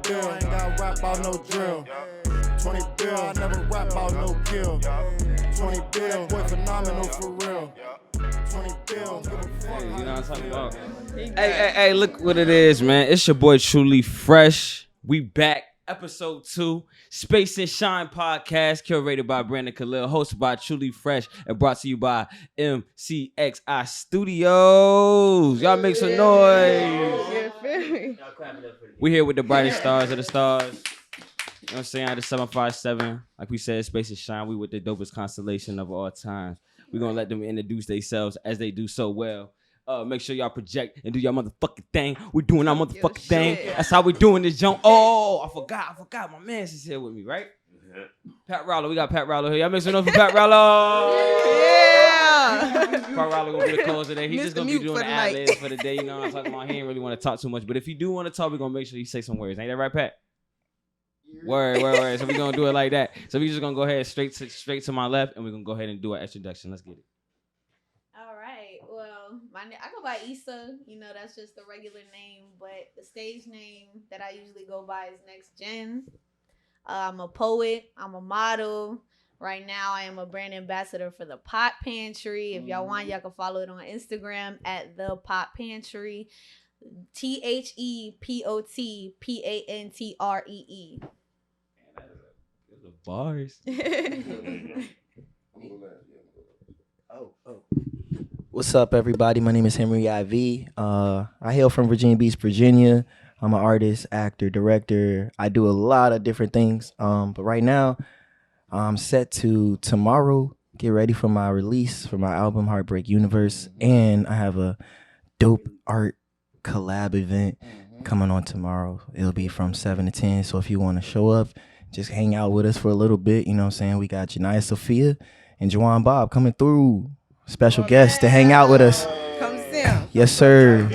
bill, ain't got rap about no drill. 20 bill, I never rap about no kill. 20 bill, boy phenomenal for real. 20 bill, give a fuck. You know what I'm talking about? Hey, look what it is, man. It's your boy Truelee Fresh. We back. Episode 2, Space and Shine podcast, curated by Brandon Khalil, hosted by Truelee Fresh, and brought to you by MCXI Studios. Y'all make some noise. We here with the brightest stars of the stars. You know what I'm saying? The 757. Like we said, Space and Shine. We with the dopest constellation of all time. We're going to let them introduce themselves as they do so well. Make sure y'all project and do your motherfucking thing. We're doing our motherfucking thing. That's how we doing this jump. Oh, I forgot. My man's is here with me, right? Yeah. Pat Rollo. We got Pat Rollo here. Y'all make some noise for Pat Rollo. Yeah. Pat Rollo gonna be the closer today. He's just gonna be doing the ad-libs for the day. You know what I'm talking about? He ain't really want to talk too much, but if you do want to talk, we're gonna make sure you say some words. Ain't that right, Pat? Word. So we're gonna do it like that. So we just gonna go ahead straight to my left, and we're gonna go ahead and do an introduction. Let's get it. Well, I go by Issa. You know, that's just the regular name. But the stage name that I usually go by is Next Gen. I'm a poet. I'm a model. Right now, I am a brand ambassador for the Pot Pantry. If y'all want, y'all can follow it on Instagram at the Pot Pantry. THEPOTPANTREE. Bars. What's up, everybody? My name is Henry IV. I hail from Virginia Beach, Virginia. I'm an artist, actor, director. I do a lot of different things. But right now, I'm set to tomorrow get ready for my release for my album Heartbreak Universe, and I have a dope art collab event coming on tomorrow. It'll be from 7 to 10. So if you want to show up, just hang out with us for a little bit. You know what I'm saying? We got Janiyah Sophia and Juwan Bob coming through. Special guests to hang out with us. Come soon. Yes, sir.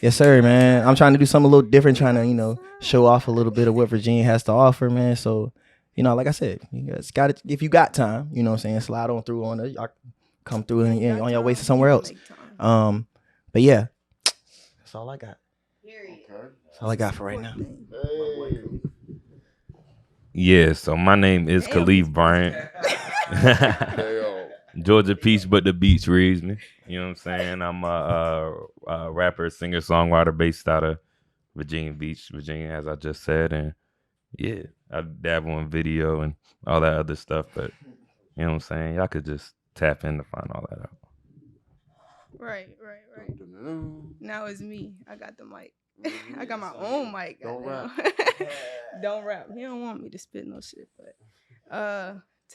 Yes, sir, man. I'm trying to do something a little different, trying to, show off a little bit of what Virginia has to offer, man. So, like I said, you guys got it. If you got time, you know what I'm saying, slide on through on it. Y'all come through and on your way to somewhere else. But yeah, that's all I got. That's all I got for right now. Yeah, so my name is Khalil Bryant. Georgia Peach, but the beach raised me. You know what I'm saying? I'm a rapper, singer, songwriter based out of Virginia Beach, Virginia, as I just said. And yeah, I dabble in video and all that other stuff. But you know what I'm saying? Y'all could just tap in to find all that out. Right. Now it's me. I got the mic. I got my own mic. Don't rap. Don't rap. He don't want me to spit no shit. But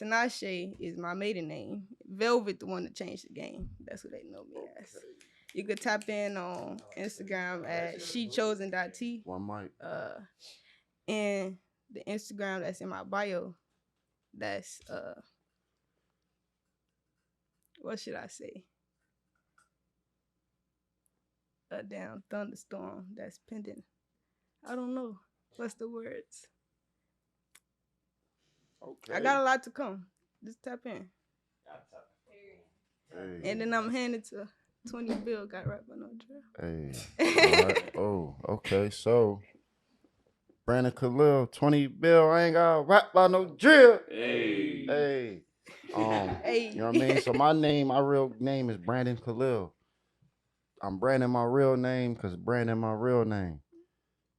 Tinashe is my maiden name. Velvet, the one that changed the game. That's who they know me as. You could tap in on Instagram at shechosen.t. One mic. And the Instagram that's in my bio, that's what should I say? A damn thunderstorm that's pending. I don't know. What's the words? Okay. I got a lot to come. Just tap in. Hey. And then I'm handed to 20 Bill. Got right by no drill. Hey. All right. Oh, okay. So, Brandon Khalil, 20 Bill. I ain't got rap by no drill. Hey. Hey. You know what I mean? So my real name is Brandon Khalil. I'm branding my real name because Brandon my real name.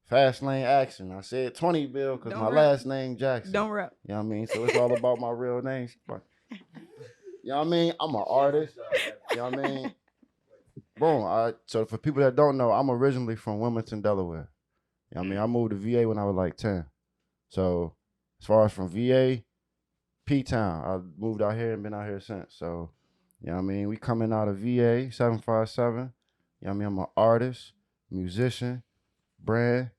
Fast lane action. I said 20 Bill because my last name Jackson. Don't rap. You know what I mean? So it's all about my real name. You know what I mean? I'm an artist. You know what I mean? Boom. So for people that don't know, I'm originally from Wilmington, Delaware. You know what I mean? I moved to VA when I was like 10. So as far as from VA, P-Town, I moved out here and been out here since. So, you know what I mean? We coming out of VA, 757. You know what I mean? I'm an artist, musician, brand,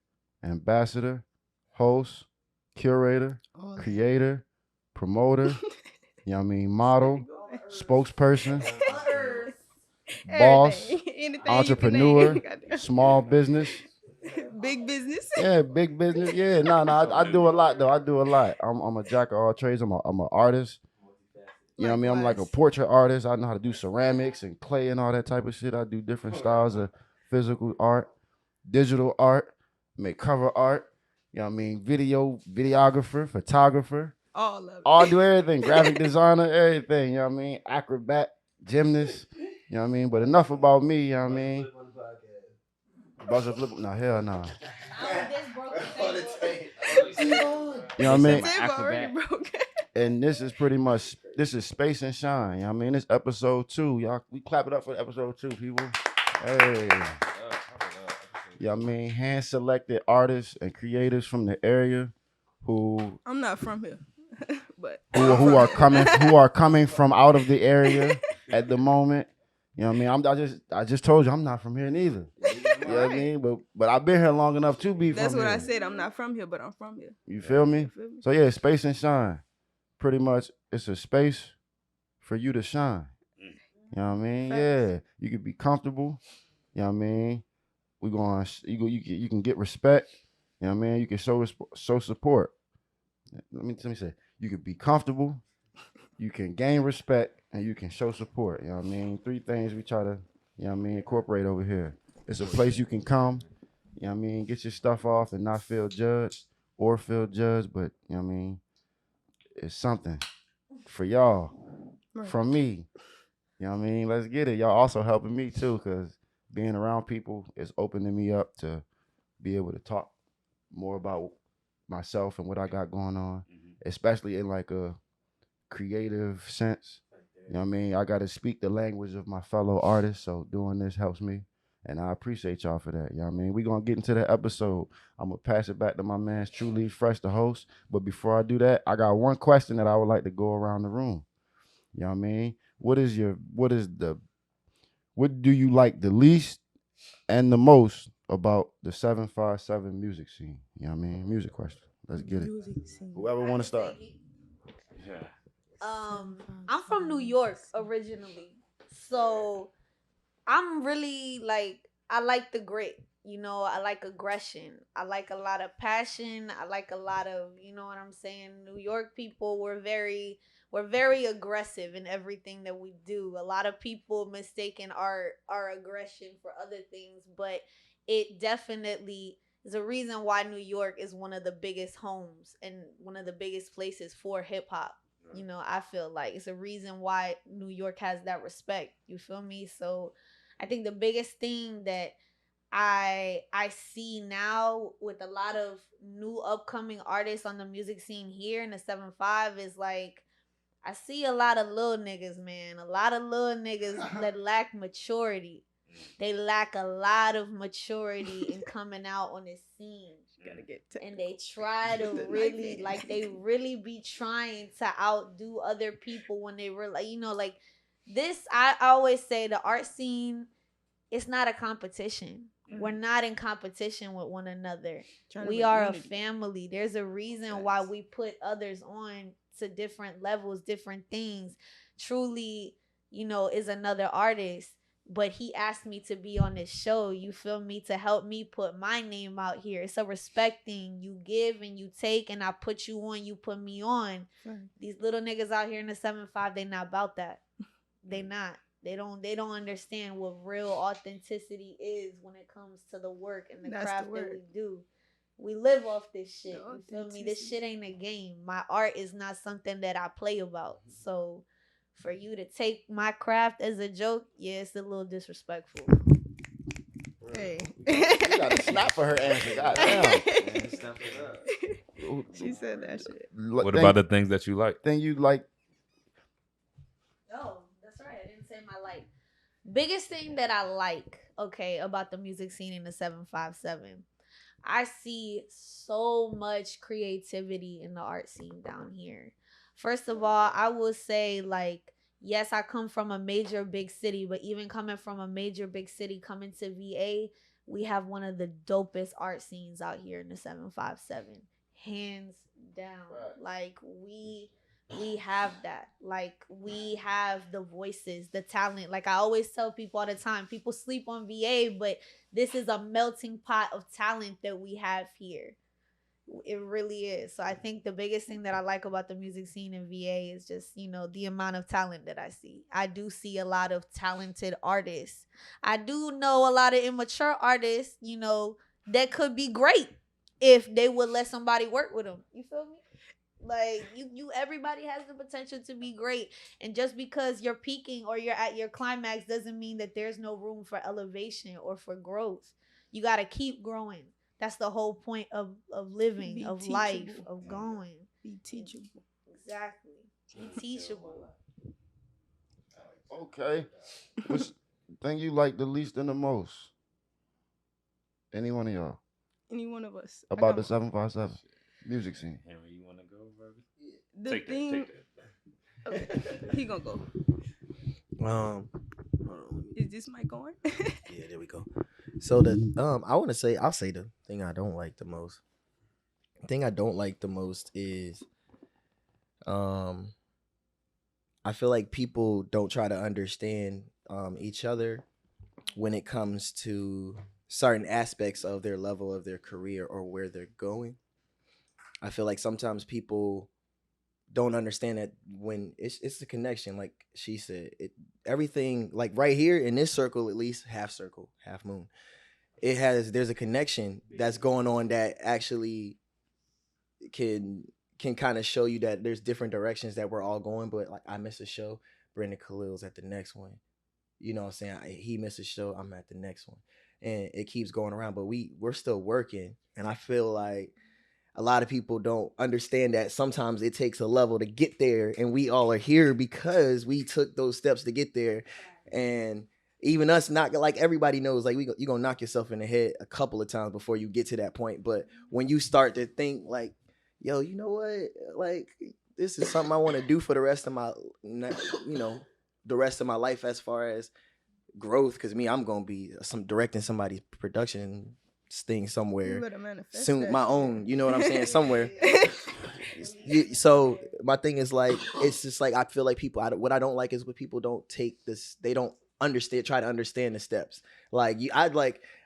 ambassador, host, curator, creator, promoter, you know what I mean, model, spokesperson, boss, entrepreneur, small business. Big business. Yeah, big business. Yeah, I do a lot though. I do a lot. I'm a jack of all trades. I'm an artist. You know what I mean? I'm like a portrait artist. I know how to do ceramics and clay and all that type of shit. I do different styles of physical art, digital art. make cover art. You know what I mean? Videographer, photographer. All of it. All do everything. Graphic designer, everything. You know what I mean? Acrobat, gymnast. You know what I mean? But enough about me. You know what I mean? Buzzer flip. No, hell no. You know what I mean? The table already broke. And this is Space and Shine. You know what I mean? This episode 2. Y'all, we clap it up for episode 2, people. Hey. You know what I mean? Hand selected artists and creators from the area who I'm not from here. But who are coming from out of the area at the moment. You know what I mean? I just told you I'm not from here neither. You know what I mean? But I've been here long enough to be that's from here. what I said. I'm not from here, but I'm from here. You feel me? You feel me? So yeah, Space and Shine. Pretty much it's a space for you to shine. You know what I mean? Facts. Yeah. You can be comfortable. You know what I mean? You can get respect. You know what I mean? You can show support. Let me say, you can be comfortable, you can gain respect, and you can show support. You know what I mean? 3 things we try to, you know what I mean, incorporate over here. It's a place you can come, you know what I mean, get your stuff off and not feel judged or feel judged, but you know what I mean, it's something for y'all, from me. You know what I mean? Let's get it. Y'all also helping me too, because being around people is opening me up to be able to talk more about myself and what I got going on, especially in like a creative sense. You know what I mean? I got to speak the language of my fellow artists, so doing this helps me, and I appreciate y'all for that. You know what I mean? We're going to get into the episode. I'm going to pass it back to my man, Truelee Fresh, the host, but before I do that, I got one question that I would like to go around the room. You know what I mean? What do you like the least and the most about the 757 music scene? You know what I mean? Music question. Let's get it. Whoever want to start. I'm from New York originally, so I'm really like, I like the grit. You know, I like aggression. I like a lot of passion. I like a lot of, you know what I'm saying? New York people, we're very aggressive in everything that we do. A lot of people mistaken our aggression for other things, but it definitely is a reason why New York is one of the biggest homes and one of the biggest places for hip hop. You know, I feel like it's a reason why New York has that respect. You feel me? So I think the biggest thing that I see now with a lot of new upcoming artists on the music scene here in the 7-5 is like, I see a lot of little niggas, man. A lot of little niggas that lack maturity. They lack a lot of maturity in coming out on this scene. And they try to really, like, they really be trying to outdo other people when they were like, you know, like this, I always say the art scene, it's not a competition. We're not in competition with one another. We are a family. There's a reason why we put others on to different levels, different things. Truelee, you know, is another artist, but he asked me to be on this show, you feel me, to help me put my name out here. It's a respect thing. You give and you take, and I put you on, you put me on. These little niggas out here in the 7-5, they not about that. They not. They don't understand what real authenticity is when it comes to the work and the craft that we do. We live off this shit. You feel me? This shit ain't a game. My art is not something that I play about. So for you to take my craft as a joke, yeah, it's a little disrespectful. Hey. You gotta snap for her answer. Goddamn. She said that shit. What about the things that you like? Thing you like? Oh, that's right. I didn't say my like. Biggest thing that I like, okay, about the music scene in the 757. I see so much creativity in the art scene down here. First of all, I will say, like, yes, I come from a major big city, but even coming from a major big city, coming to VA, we have one of the dopest art scenes out here in the 757. Hands down. Like, we have that. Like, we have the voices, the talent. Like, I always tell people all the time, people sleep on VA, but this is a melting pot of talent that we have here. It really is. So I think the biggest thing that I like about the music scene in VA is just, you know, the amount of talent that I see. I do see a lot of talented artists. I do know a lot of immature artists, you know, that could be great if they would let somebody work with them. You feel me? Like you everybody has the potential to be great, and just because you're peaking or you're at your climax doesn't mean that there's no room for elevation or for growth. You got to keep growing. That's the whole point of living, Be of teachable. life, of going. Be teachable. Exactly. Be teachable. Okay. Which thing you like the least and the most? Any one of y'all? Any one of us. About the 757 music scene. Henry, you want to go, baby? The Take thing. that. Okay, he gonna go. Hold on. Is this mic on? Yeah, there we go. So I want to say, I'll say the thing I don't like the most. The thing I don't like the most is I feel like people don't try to understand each other when it comes to certain aspects of their level of their career or where they're going. I feel like sometimes people don't understand that when it's a connection, like she said, everything, like right here in this circle, at least half circle, half moon, there's a connection that's going on that actually can kind of show you that there's different directions that we're all going. But like, I miss a show, Brandon Khalil's at the next one. You know what I'm saying? He missed a show, I'm at the next one. And it keeps going around, but we're still working. And I feel like a lot of people don't understand that sometimes it takes a level to get there, and we all are here because we took those steps to get there. And even us, not like everybody knows, like you're gonna knock yourself in the head a couple of times before you get to that point. But when you start to think like, yo, you know what, like this is something I want to do for the rest of my, the rest of my life as far as growth, because I'm gonna be directing somebody's production thing somewhere soon, my own, you know what I'm saying, somewhere. So my thing is like, it's just like, I feel like people, what I don't like is when people don't take this, they don't try to understand the steps. Like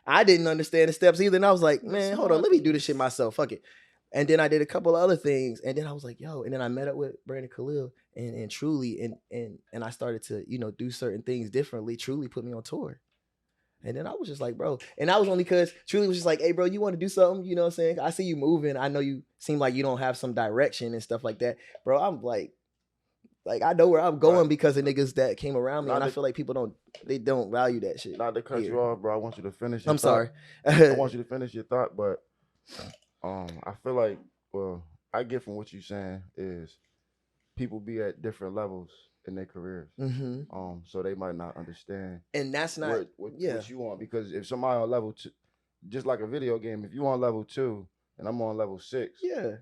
I didn't understand the steps either, and I was like, man, hold on, let me do this shit myself, fuck it. And then I did a couple of other things, and then I was like, yo, and then I met up with Brandon Khalil and Truelee, and I started to, do certain things differently. Truelee put me on tour. And then I was just like, bro, and I was only because Truelee was just like, hey, bro, you want to do something? You know what I'm saying? I see you moving. I know you seem like you don't have some direction and stuff like that. Bro, I'm like I know where I'm going because of niggas that came around me. And I feel like people don't value that shit. Not to cut you off, bro. I want you to finish your I'm thought. sorry. I want you to finish your thought, but I feel like, well, I get from what you're saying is people be at different levels in their careers. Mm-hmm. So they might not understand. And that's not what you want, because if somebody on level 2, just like a video game, if you on level 2 and I'm on level 6, yeah,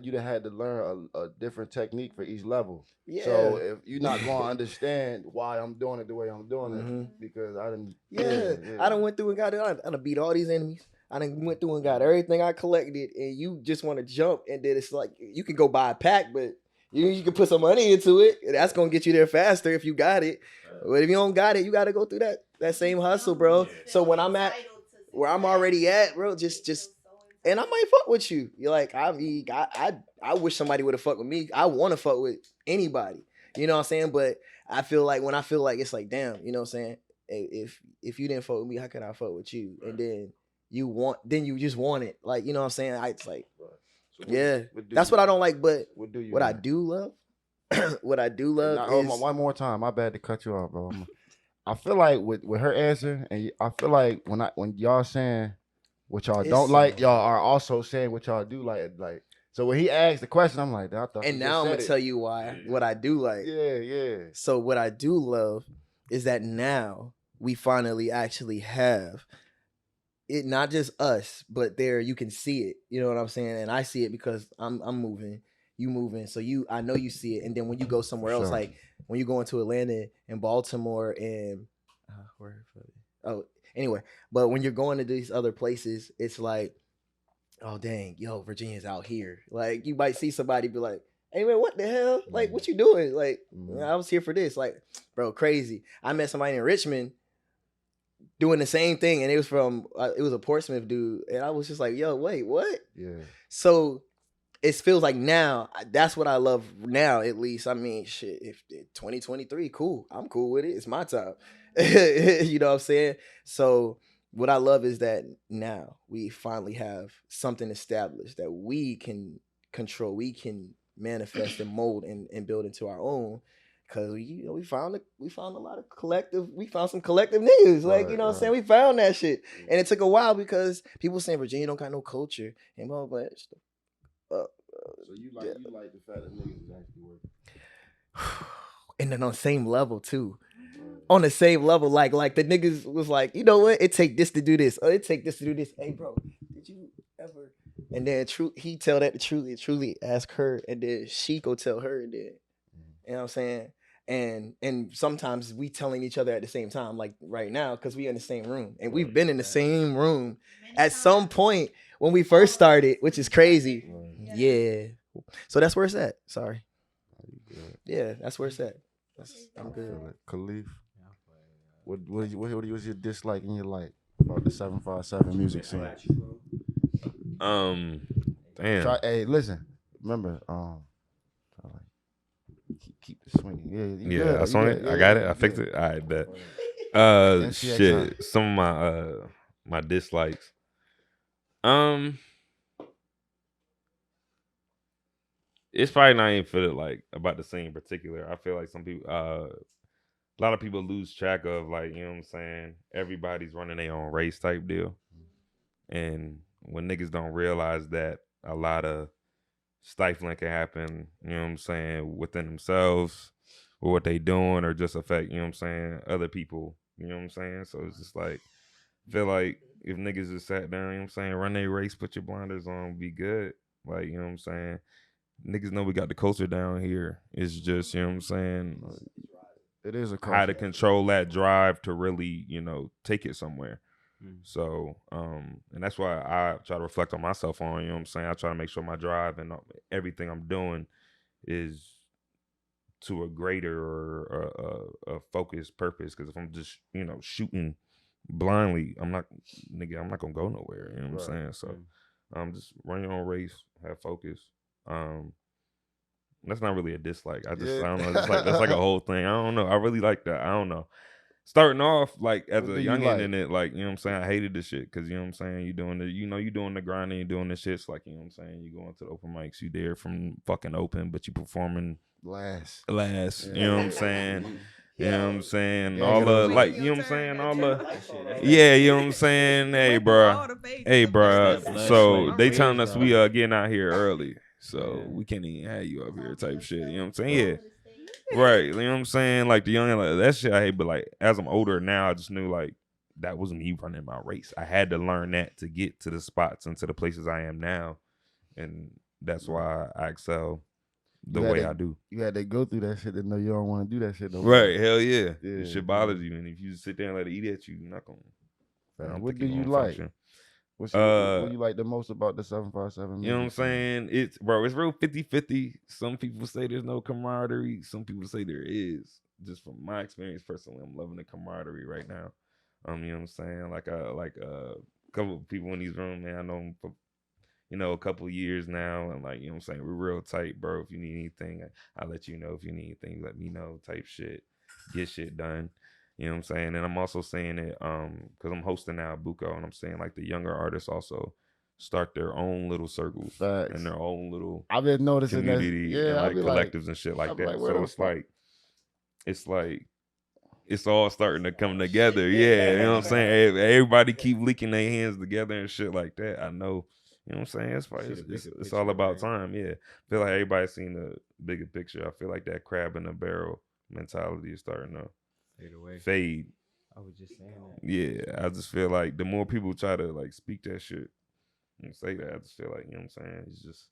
you done had to learn a different technique for each level. Yeah. So if you're not going to understand why I'm doing it the way I'm doing it, because I didn't. Yeah. I done went through and got it. I done beat all these enemies. I done went through and got everything I collected, and you just want to jump, and then it's like you can go buy a pack, but you can put some money into it. That's gonna get you there faster if you got it. But if you don't got it, you got to go through that same hustle, bro. So when I'm at where I'm already at, bro, just and I might fuck with you. You're like, I wish somebody would have fucked with me. I want to fuck with anybody. You know what I'm saying? But I feel like when I feel like it's like, damn, you know what I'm saying? If you didn't fuck with me, how can I fuck with you? And then you just want it. Like, you know what I'm saying? It's like, yeah. That's what I don't like, but what I do love, what I do love is... One more time. My bad to cut you off, bro. I feel like with her answer, and I feel like when y'all saying what y'all don't like, y'all are also saying what y'all do like. So when he asked the question, I'm like, I thought. And now I'm gonna tell you why. What I do like. Yeah. So what I do love is that now we finally actually have it, not just us, but there you can see it. You know what I'm saying? And I see it because I'm moving, you moving. So I know you see it. And then when you go somewhere else, like when you go into Atlanta and Baltimore and anyway, but when you're going to these other places, it's like, oh dang, yo, Virginia's out here. Like you might see somebody be like, hey man, what the hell? Like, what you doing? Like, I was here for this. Like, bro, crazy. I met somebody in Richmond doing the same thing, and it was a Portsmouth dude, and I was just like, yo, wait, what? Yeah. So it feels like now, that's what I love now, at least. I mean, shit, if 2023, cool. I'm cool with it. It's my time. You know what I'm saying? So what I love is that now we finally have something established that we can control, we can manifest and mold and build into our own. Cause we found a lot of collective, we found some collective niggas. Like, you know what I'm saying? We found that shit. And it took a while because people saying Virginia don't got no culture. And blah, blah, blah. So you like the fact that niggas is actually working. And then on the same level too. On the same level, like the niggas was like, you know what? It take this to do this. Or it take this to do this. Hey, bro, did you ever? And then he tell that to Truelee ask her, and then she go tell her, and then you know what I'm saying. And sometimes we telling each other at the same time, like right now, because we in the same room, and we've been in the same room at some point when we first started, which is crazy. Yeah. So that's where it's at. Sorry. Yeah, that's where it's at. I'm good. Khalil. What was your dislike and your like about the 757 music scene? Damn. Hey, listen. Remember, keep the swinging. Yeah, I swung it. I got it. I fixed it. All right, bet. MCXI. Shit. Some of my dislikes. It's probably not even feel like about the scene in particular. I feel like some people, a lot of people lose track of, like, you know what I'm saying? Everybody's running their own race type deal. And when niggas don't realize that a lot of stifling can happen, you know what I'm saying, within themselves or what they doing, or just affect, you know what I'm saying, other people, you know what I'm saying? So it's just like, I feel like if niggas just sat down, you know what I'm saying, run their race, put your blinders on, be good. Like, you know what I'm saying? Niggas know we got the culture down here. It's just, you know what I'm saying, it is a culture. How to control that drive to really, you know, take it somewhere. So, and that's why I try to reflect on myself on, you know what I'm saying? I try to make sure my drive and everything I'm doing is to a greater or a focused purpose. Because if I'm just, you know, shooting blindly, I'm not gonna go nowhere. You know what I'm saying? So, just run your own race, have focus. That's not really a dislike. I don't know. That's like a whole thing. I don't know. I really like that. I don't know. Starting off like as a youngin' in it, like, you know what I'm saying, I hated this shit because, you know what I'm saying, you doing the grinding, you doing the shits, like, you know what I'm saying, you going to the open mics, you there from fucking open, but you performing last. You know what I'm saying? You know what I'm saying? All the, like, you know what I'm saying? All the, yeah, you know what I'm saying? Hey, bruh. So they telling us we getting out here early, so we can't even have you up here type shit. You know what I'm saying? Yeah. Right, you know what I'm saying? Like the young, like, that shit I hate, but like as I'm older now, I just knew like that was me running my race. I had to learn that to get to the spots and to the places I am now, and that's why I excel the way I do. You had to go through that shit to know you don't want to do that shit no more. Right, hell yeah. This shit bothers you, and if you just sit there and let it eat at you, you're not gonna. What do you like? What you like the most about the 757? You know what I'm saying? It's real 50-50. Some people say there's no camaraderie. Some people say there is. Just from my experience personally, I'm loving the camaraderie right now. You know what I'm saying? Like a couple of people in these rooms, man, I know them for, you know, a couple of years now, and like, you know what I'm saying, we're real tight, bro. If you need anything, I'll let you know. If you need anything, let me know, type shit. Get shit done. You know what I'm saying? And I'm also saying it because I'm hosting now at Buco, and I'm saying like the younger artists also start their own little circles and their own little I've been noticing community and like collectives and shit like that. So it's like it's all starting to come together. Yeah, you know what I'm saying? Everybody keep leaking their hands together and shit like that. I know. You know what I'm saying? It's all about time. Yeah. I feel like everybody's seen the bigger picture. I feel like that crab in the barrel mentality is starting to fade. I was just saying that. Yeah, I just feel like the more people try to like speak that shit and say that, I just feel like, you know what I'm saying, it's just,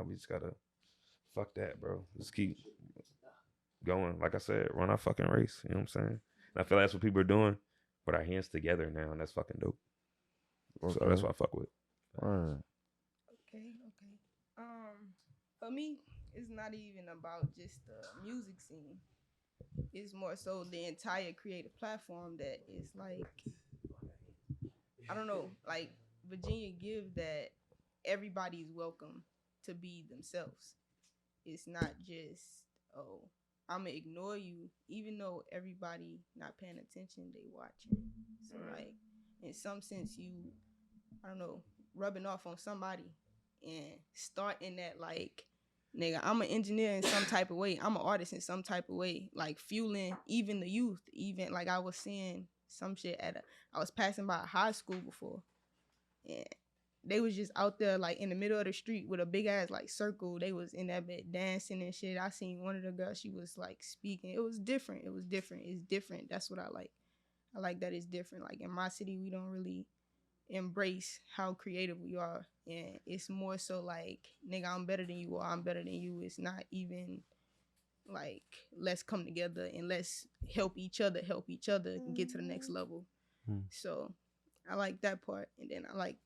we just gotta fuck that, bro. Just keep going. Like I said, run our fucking race. You know what I'm saying? And I feel like that's what people are doing. Put our hands together now, and that's fucking dope. Okay. So that's what I fuck with. Okay. For me, it's not even about just the music scene. It's more so the entire creative platform that is like, I don't know, like Virginia give that everybody's welcome to be themselves. It's not just, oh, I'm gonna ignore you, even though everybody not paying attention, they watching. So like, in some sense you, I don't know, rubbing off on somebody and starting that like, nigga, I'm an engineer in some type of way. I'm an artist in some type of way. Like fueling even the youth. Even like I was seeing some shit I was passing by a high school before. And they was just out there like in the middle of the street with a big ass like circle. They was in that bed dancing and shit. I seen one of the girls, she was like speaking. It was different. It's different. That's what I like. I like that it's different. Like in my city, we don't really embrace how creative we are. And it's more so like, nigga, I'm better than you or I'm better than you. It's not even like, let's come together and let's help each other and get to the next level. So I like that part. And then I like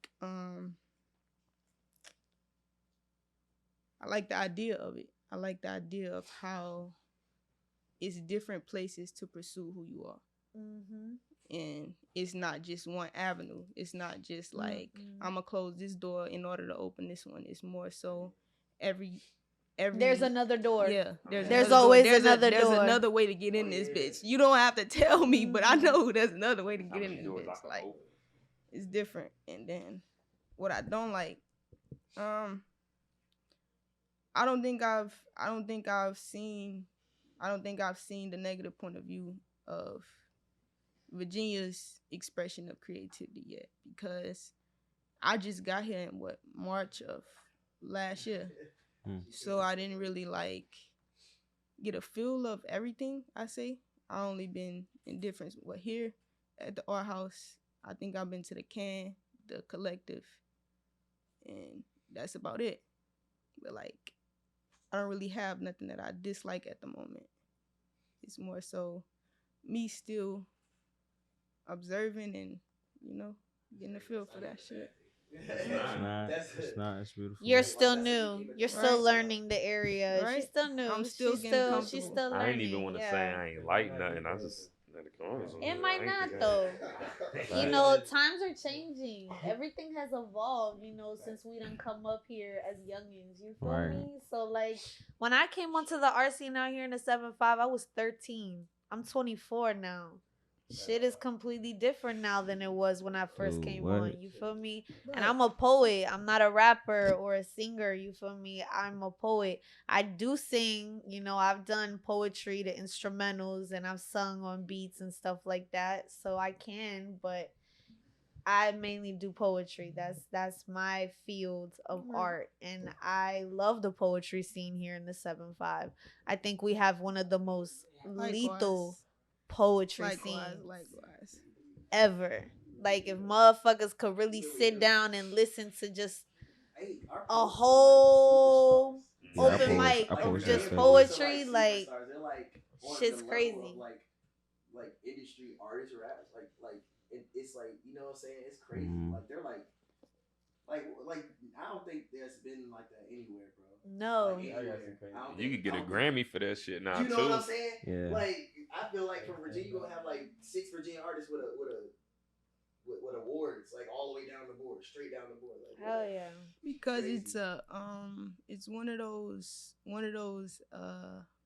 the idea of it. I like the idea of how it's different places to pursue who you are. And it's not just one avenue. It's not just like, I'm gonna close this door in order to open this one. It's more so every there's another door. Yeah, there's always another door. There's another way to get in this bitch. You don't have to tell me, but I know there's another way to get in this bitch. Like, it's different. And then what I don't like, I don't think I've seen the negative point of view of Virginia's expression of creativity yet, because I just got here in March of last year. So I didn't really like get a feel of everything. I only been in different here at the art house. I think I've been to the Can, the Collective, and that's about it. But like, I don't really have nothing that I dislike at the moment. It's more so me still observing and, getting a feel for that shit. It's beautiful. You're still new. You're still learning the area. She's still new. I'm still getting comfortable. She's still learning. I ain't even want to say I ain't like nothing. I just it might not though. Times are changing. Everything has evolved, since we done come up here as youngins. You feel me? So like when I came onto the art scene out here in the 7-5, I was 13. I'm 24 now. Shit is completely different now than it was when I first came on. You feel me? And I'm a poet. I'm not a rapper or a singer. You feel me? I'm a poet. I do sing. I've done poetry, the instrumentals, and I've sung on beats and stuff like that. So I can, but I mainly do poetry. That's my field of art. And I love the poetry scene here in the 7-5. I think we have one of the most lethal poetry scene ever. Like if motherfuckers could really sit down and listen to just a whole open mic of just poetry, like shit's crazy. Like industry artists or rappers, like it's like, you know what I'm saying? It's crazy. Like they're like I don't think there's been like that anywhere, bro. No. You could get a Grammy for that shit now, you know too. what I'm saying? Yeah. Like I feel like from Virginia, you're gonna have like 6 Virginia artists with awards, like all the way down the board, straight down the board. Like, hell yeah. Because it's one of those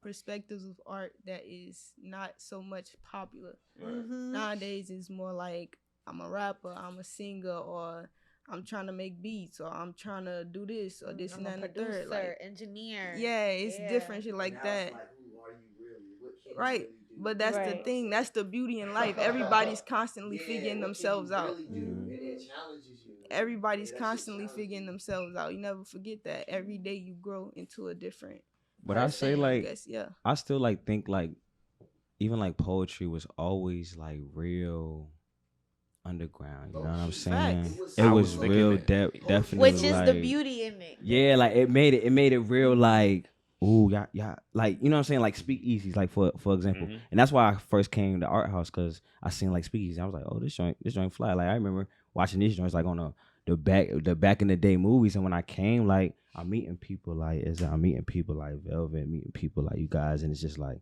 perspectives of art that is not so much popular. Nowadays it's more like I'm a rapper, I'm a singer, or I'm trying to make beats, or I'm trying to do this or this and that and the third. Like engineer. Yeah, it's different shit like that. Like, who are you really? What can you Right. really do? But that's the thing. That's the beauty in life. Everybody's constantly figuring themselves out. Really do? And it challenges you. Everybody's constantly figuring themselves out. You never forget that. Every day you grow into a different. But I say like, yeah. I still like think like, even like poetry was always like real underground. You know what I'm saying? It was real definitely. Which is like, the beauty in it. Yeah, like it made it real like. Ooh, yeah, like, you know what I'm saying? Like speakeasies, like for example. And that's why I first came to Art House, because I seen like speakeasies. I was like, oh, this joint fly. Like I remember watching these joints like on the back in the day movies. And when I came, like I'm meeting people like Velvet, meeting people like you guys, and it's just like,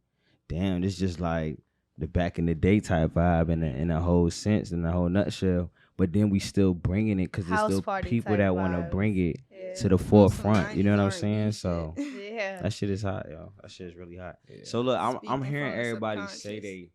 damn, this just like the back in the day type vibe in a whole sense, in a whole nutshell. But then we still bringing it because there's still people that want to bring it to the forefront. You know what I'm saying? So that shit is hot, yo. That shit is really hot. Yeah. So look, I'm hearing everybody say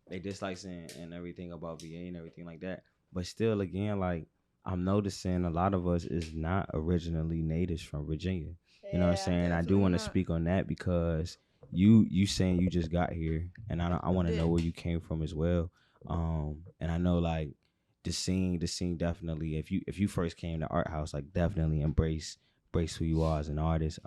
they dislikes and everything about VA and everything like that. but still, again, like I'm noticing a lot of us is not originally natives from Virginia. You know what I'm saying? I do want to speak on that because you saying you just got here, and I want to know where you came from as well. And I know like the scene definitely. If you first came to Art House, like definitely embrace who you are as an artist.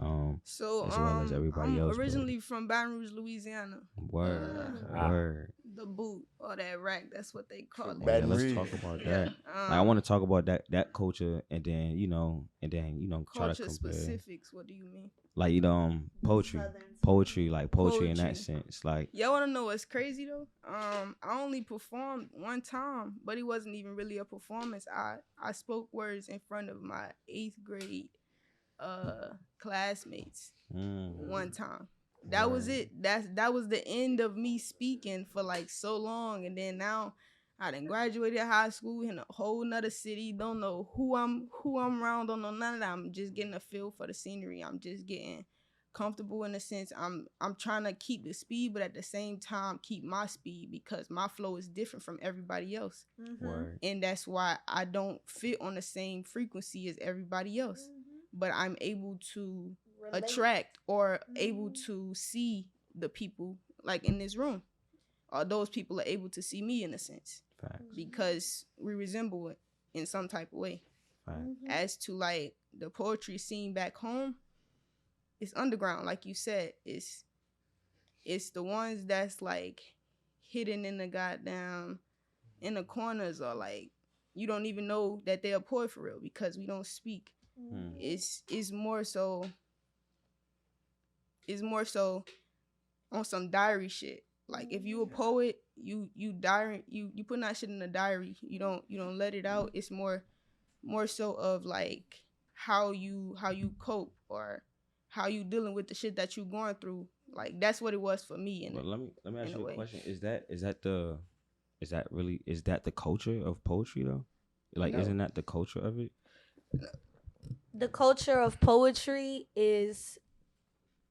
So as well as everybody I'm else. originally from Baton Rouge, Louisiana. Word. The boot or that rack, that's what they call it. Baton Let's Rouge. talk about that. Like I want to talk about that culture, and then try to culture compare. specifics. What do you mean? Like poetry, like poetry in that sense. Like y'all wanna know what's crazy though? I only performed one time, but it wasn't even really a performance. I spoke words in front of my 8th grade classmates one time. That was it. That was the end of me speaking for like so long, and then now I done graduated high school in a whole nother city. Don't know who I'm around. Don't know none of that. I'm just getting a feel for the scenery. I'm just getting comfortable in a sense. I'm trying to keep the speed, but at the same time keep my speed because my flow is different from everybody else, and that's why I don't fit on the same frequency as everybody else. But I'm able to attract or able to see the people like in this room, or those people are able to see me in a sense. Facts. Because we resemble it in some type of way. As to like the poetry scene back home, it's underground, like you said. It's the ones that's like hidden in the corners, or like you don't even know that they're a poet for real because we don't speak. It's more so on some diary shit. Like if you a poet, you diary, you putting that shit in a diary. You don't let it out. It's more so of like how you cope, or how you dealing with the shit that you going through. Like that's what it was for me. But let me ask you a question. Is that the culture of poetry though? Like no. Isn't that the culture of it? The culture of poetry is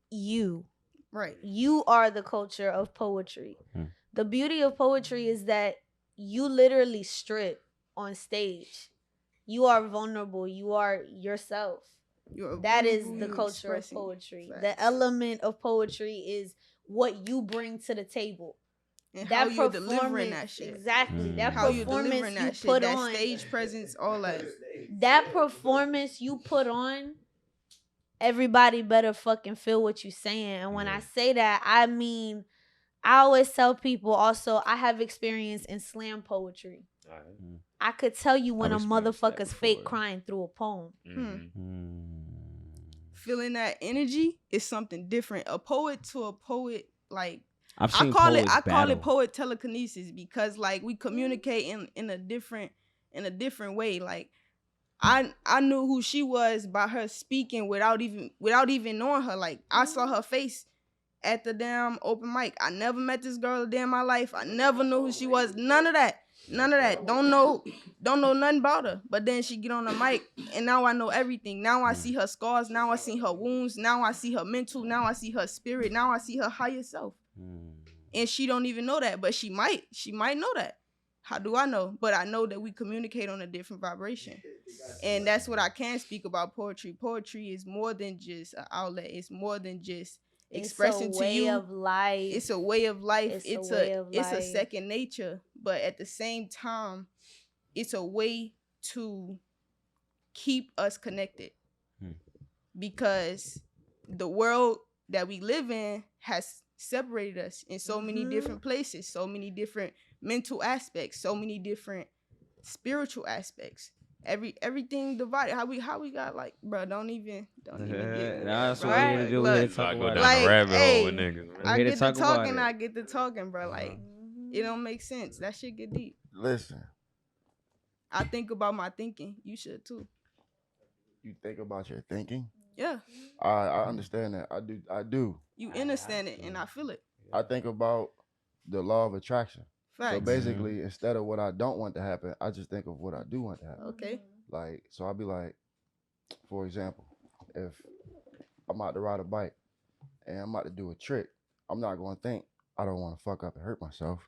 you. Right. You are the culture of poetry. The beauty of poetry is that you literally strip on stage. You are vulnerable. You are yourself. That is the culture of poetry. Facts. The element of poetry is what you bring to the table. And that how you're delivering that shit. Exactly. That how performance you shit, put that on. stage presence, all that. That performance you put on, everybody better fucking feel what you're saying. And when I say that, I mean, I always tell people also, I have experience in slam poetry. I could tell you when a motherfucker's fake crying through a poem. Feeling that energy is something different. A poet to a poet, like I call it poet telekinesis, because like we communicate in a different way. Like I knew who she was by her speaking without even knowing her. Like I saw her face at the damn open mic. I never met this girl a day in my life. I never knew who she was. None of that. Don't know nothing about her. But then she get on the mic, and now I know everything. Now I see her scars. Now I see her wounds. Now I see her mental. Now I see her spirit. Now I see her higher self. And she don't even know that, but she might know that. How do I know? But I know that we communicate on a different vibration. And that's what I can speak about poetry. Poetry is more than just an outlet. It's more than just expressing to you. It's a way of life. It's a second nature. But at the same time, it's a way to keep us connected. Because the world that we live in has separated us in so many different places, so many different mental aspects, so many different spiritual aspects. Everything divided. How we got like, bro? Don't even get. That's what we're gonna do. We're gonna talk about like, rabbit hole with niggas. I get to talking. I get to talking, bro. Like, it don't make sense. That shit get deep. Listen, I think about my thinking. You should too. You think about your thinking? Yeah. I understand that. I do. You understand it, and I feel it. I think about the law of attraction. Facts. So basically, instead of what I don't want to happen, I just think of what I do want to happen. Okay. Like, so I'll be like, for example, if I'm out to ride a bike and I'm about to do a trick, I'm not going to think I don't want to fuck up and hurt myself.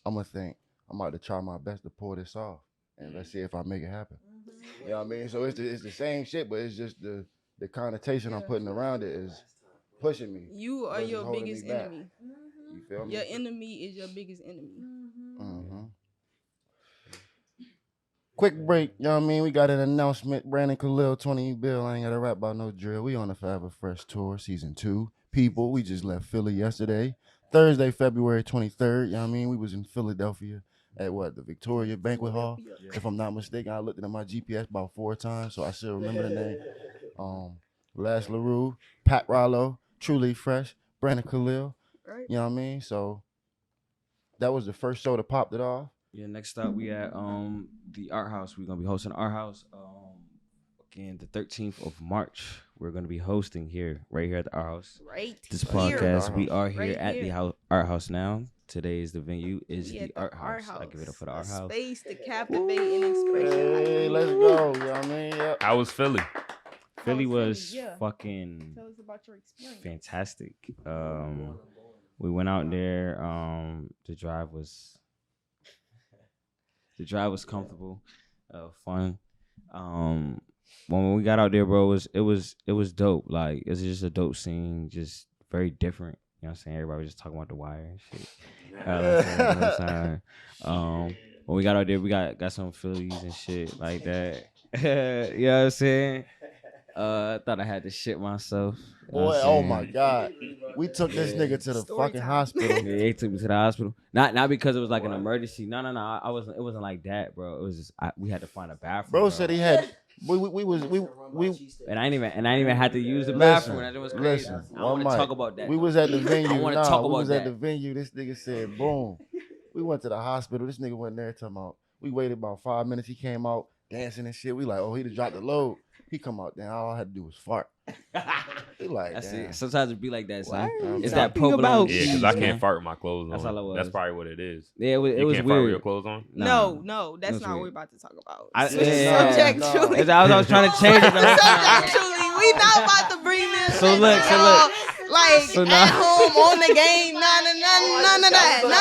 I'm going to think I'm about to try my best to pull this off. and let's see if I make it happen. You know what I mean? So it's the same shit, but it's just the connotation I'm putting around it is pushing me. You are versus your holding biggest me back. enemy. You feel me? Your enemy is your biggest enemy. Quick break, you know what I mean? We got an announcement. Brandon Khalil, 20 Bill. I ain't got to rap about no drill. We on the Forever Fresh Tour, Season 2. People, we just left Philly yesterday. Thursday, February 23rd, you know what I mean? We was in Philadelphia at the Victoria Banquet Hall. If I'm not mistaken, I looked at my GPS about 4 times, so I still remember the name. Les LaRue, Pat Rollo, Truelee Fresh, Brandon Khalil, Right. you know what I mean? So that was the first show that popped it off. Yeah, next up we at the Art House. We're gonna be hosting Art House again the 13th of March. We're gonna be hosting right here at the Art House. Right. This here. podcast, we are here Right at here. the Art House now. Today is the venue is We the at Art House. I give it up for the Art A House. space to captivate and express your Hey, ideas. let's go, you know what I mean? Yep. How was Philly? Philly Philly, was yeah. fucking Tell us about your experience. fantastic. We went out there. The drive was comfortable, fun. When we got out there, bro, it was dope. Like it's just a dope scene, just very different. You know what I'm saying? Everybody was just talking about the Wire and shit. You know what I'm saying? When we got out there, we got some Phillies and shit like that. You know what I'm saying? I thought I had to shit myself. You know Boy, what I'm oh saying? my God. We took this nigga to the Story fucking time. hospital. Yeah, they took me to the hospital. Not because it was like an emergency. No. I wasn't. It wasn't like that, bro. It was just we had to find a bathroom. Bro said he had we and I ain't even had to use the listen, bathroom. That was crazy. listen, I want one to mic. talk about that. We though. was at the venue. I wanna Nah, talk we about was at that. the venue. This nigga said, boom. We went to the hospital. This nigga went there talking about. We waited about 5 minutes. He came out dancing and shit. We like, oh, he just dropped the load. He come out there. All I had to do was fart. He like, That's damn. it. Sometimes it be like that, son. Word. It's that Talking provolone about- Yeah, cheese, because I man. can't fart with my clothes on. That's all it was. That's probably what it is. Yeah, it was You can't fart with weird. your clothes on? Nah. No, that's That's not what weird. we're about to talk about. I- Switch yeah, subject, no. truly. I was trying to change it. the whole time. Subject, truly. We not about to bring this. So shit look, to so y'all. look. Like So at now- home on the game, none of that. What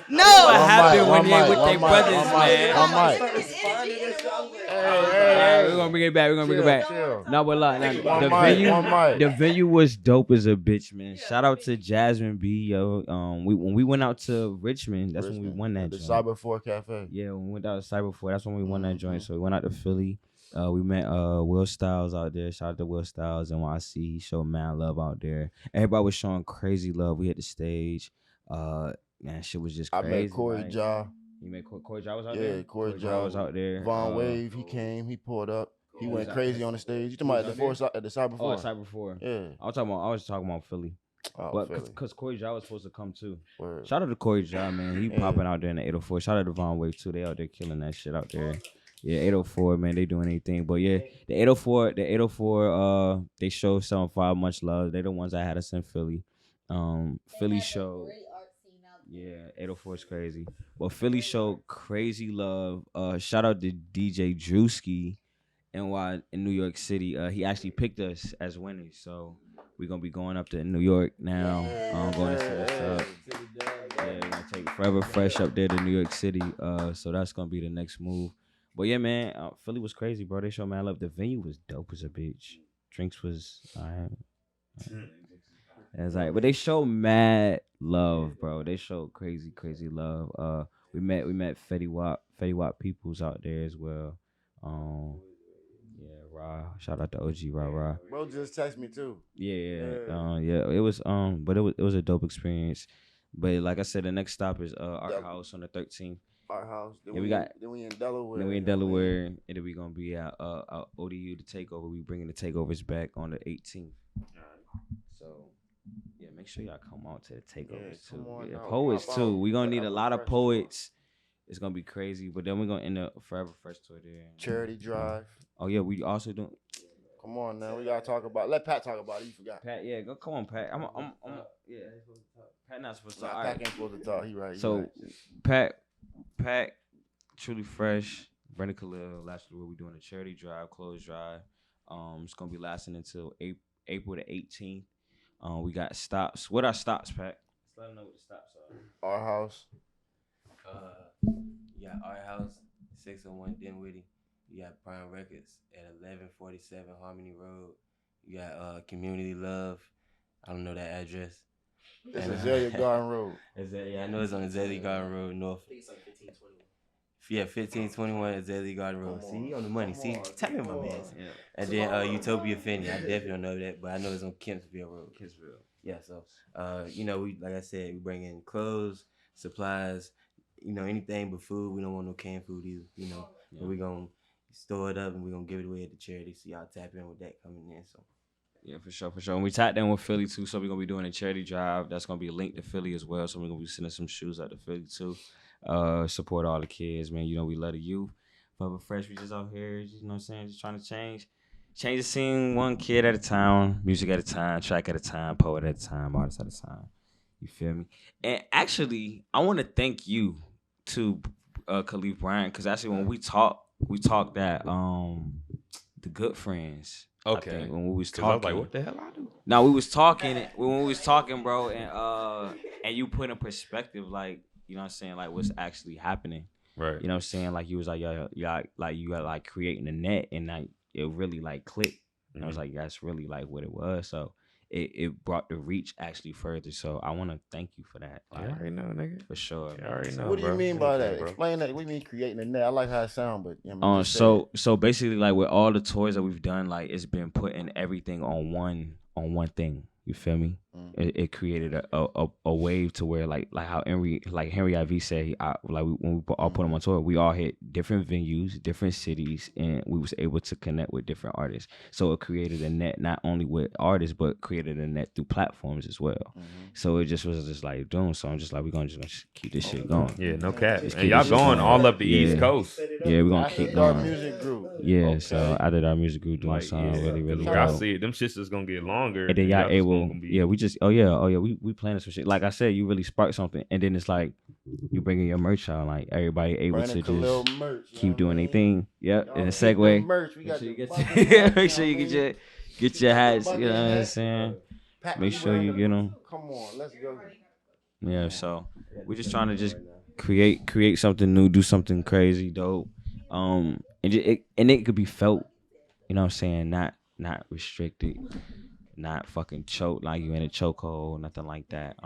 No. happened when they with their one brothers, mic, man? one mic. Alright, we're gonna bring it back. We're gonna bring it back. Chill. No, but look, now, One mic. the venue was dope as a bitch, man. Shout out to Jasmine B, yo. When we went out to Richmond, that's when we won that The joint. Cyber 4 Cafe. Yeah, when we went out to Cyber 4, that's when we won that joint. So we went out to Philly. We met Will Styles out there. Shout out to Will Styles and NYC. He showed mad love out there. Everybody was showing crazy love. We hit the stage. Man, shit was just I crazy. met Corey like, Ja. You met Corey Ja was out there? Yeah, Corey Ja Ja was out there. Von Wave, he came, he pulled up. He was went out crazy there? on the stage. You talking about at the Cyber 4? Oh, Cyber 4. Yeah. I was talking about Philly. Oh, But Philly. because Corey Ja was supposed to come too. Word. Shout out to Corey Ja, man. He Yeah. popping out there in the 804. Shout out to Von Wave too. They out there killing that shit out there. Yeah, 804, man, they doing anything. But yeah, the 804, they show 75 much love. They the ones that had us in Philly. Philly showed. Yeah, 804 is crazy. But Philly showed crazy love. Shout out to DJ Drewski in New York City. He actually picked us as winners. So we're gonna be going up to New York now. Going to see what's up. Yeah, we're gonna take Forever Fresh up there to New York City. So that's gonna be the next move. But yeah, man, Philly was crazy, bro. They showed mad love. The venue was dope as a bitch. Drinks was alright. It's like, but they show mad love, bro. They show crazy love. We met Fetty Wap Peoples out there as well. Yeah, Ra. Shout out to OG Ra. Bro just text me too. Yeah. It was but it was a dope experience. But like I said, the next stop is Art House on the 13th. Our house. Then Yeah, then we in Delaware. Then we in Delaware, and then we gonna be at ODU the takeover. We bringing the takeovers back on the 18th. So yeah, make sure y'all come out to the takeovers come too. on Yeah, out, poets pop too. out. We gonna need a Forever lot of Fresh poets. It's gonna be crazy, but then we're gonna end up Forever Fresh tour there. Charity drive. Oh yeah, we also doing Come on now, we gotta talk about. Let Pat talk about it. You forgot. Pat. Yeah, go come on, Pat. I'm yeah. Pat not supposed to. Nah, All Pat right. ain't supposed to talk. He right. So Pat, Truly Fresh, Brandon Khalil, last year we doing a charity drive, clothes drive. It's gonna be lasting until April the 18th. We got stops. What are stops, Pat? Let them know what the stops are. Our house. Yeah, Art House, 601 Dinwiddie. You got Prime Records at 1147 Harmony Road. You got Community Love. I don't know that address. It's Azalea Garden Road. Yeah, I know it's on Azalea Garden Road North. I think it's like 1521. Yeah, 1521 Azalea Garden Road. See, you on the money. See, tell me my man. Yeah. And then Utopia Finney. I definitely don't know that, but I know it's on Kempsville Road. Kempsville. Yeah, so we like I said, we bring in clothes, supplies, anything but food. We don't want no canned food either, But we gonna store it up and we gonna give it away at the charity. So y'all tap in with that coming in. So yeah, for sure. And we tapped in with Philly too, so we're gonna be doing a charity drive. That's gonna be linked to Philly as well. So we're gonna be sending some shoes out to Philly too. Support all the kids, man. We love the youth. But Fresh, we just out here, just trying to change the scene one kid at a time, music at a time, track at a time, poet at a time, artist at a time. You feel me? And actually, I want to thank you to Khalil Bryant, because actually when we talked that the Good Friends. Okay. When we was talking, I was like, what the hell I do? No, we was talking when we was talking, bro, and you put in perspective, like, like what's actually happening. Right. Like you was like, yeah, like you got like creating a net, and like it really like clicked. And I was like, that's really like what it was. So it brought the reach actually further. So I want to thank you for that. Like, I already know, nigga. For sure. I already know. What do you mean by that? Bro. Explain that. What do you mean creating a net? I like how it sounds, but so basically, like with all the tours that we've done, like it's been putting everything on one thing. You feel me? It created a wave to where like how Henry IV said, when we all put them on tour, we all hit different venues, different cities, and we was able to connect with different artists. So it created a net not only with artists, but created a net through platforms as well. So it just was just like doing. So I'm just like, we're gonna just keep this shit going. Yeah, no cap. And y'all going all up the East Coast. Yeah, we're gonna keep going. Our music group. Yeah, Okay. so I did our music group doing something really I dope. see it. Them shits is gonna get longer. And then y'all able, we just, we planning some shit. Like I said, you really sparked something, and then it's like you bringing your merch out, like everybody able Brandon to Khalil just merch, keep doing their thing. Yep, and a Y'all segue. get the merch. We Make got sure you the get bucket make sure you hats, get your hats. You know what I'm hats. saying? Pack Make the sure you brand. get them. Come on, let's go. Yeah, so we're just trying to just create something new, do something crazy, dope. And it could be felt. You know what I'm saying? Not restricted. Not fucking choke like you in a chokehold, nothing like that.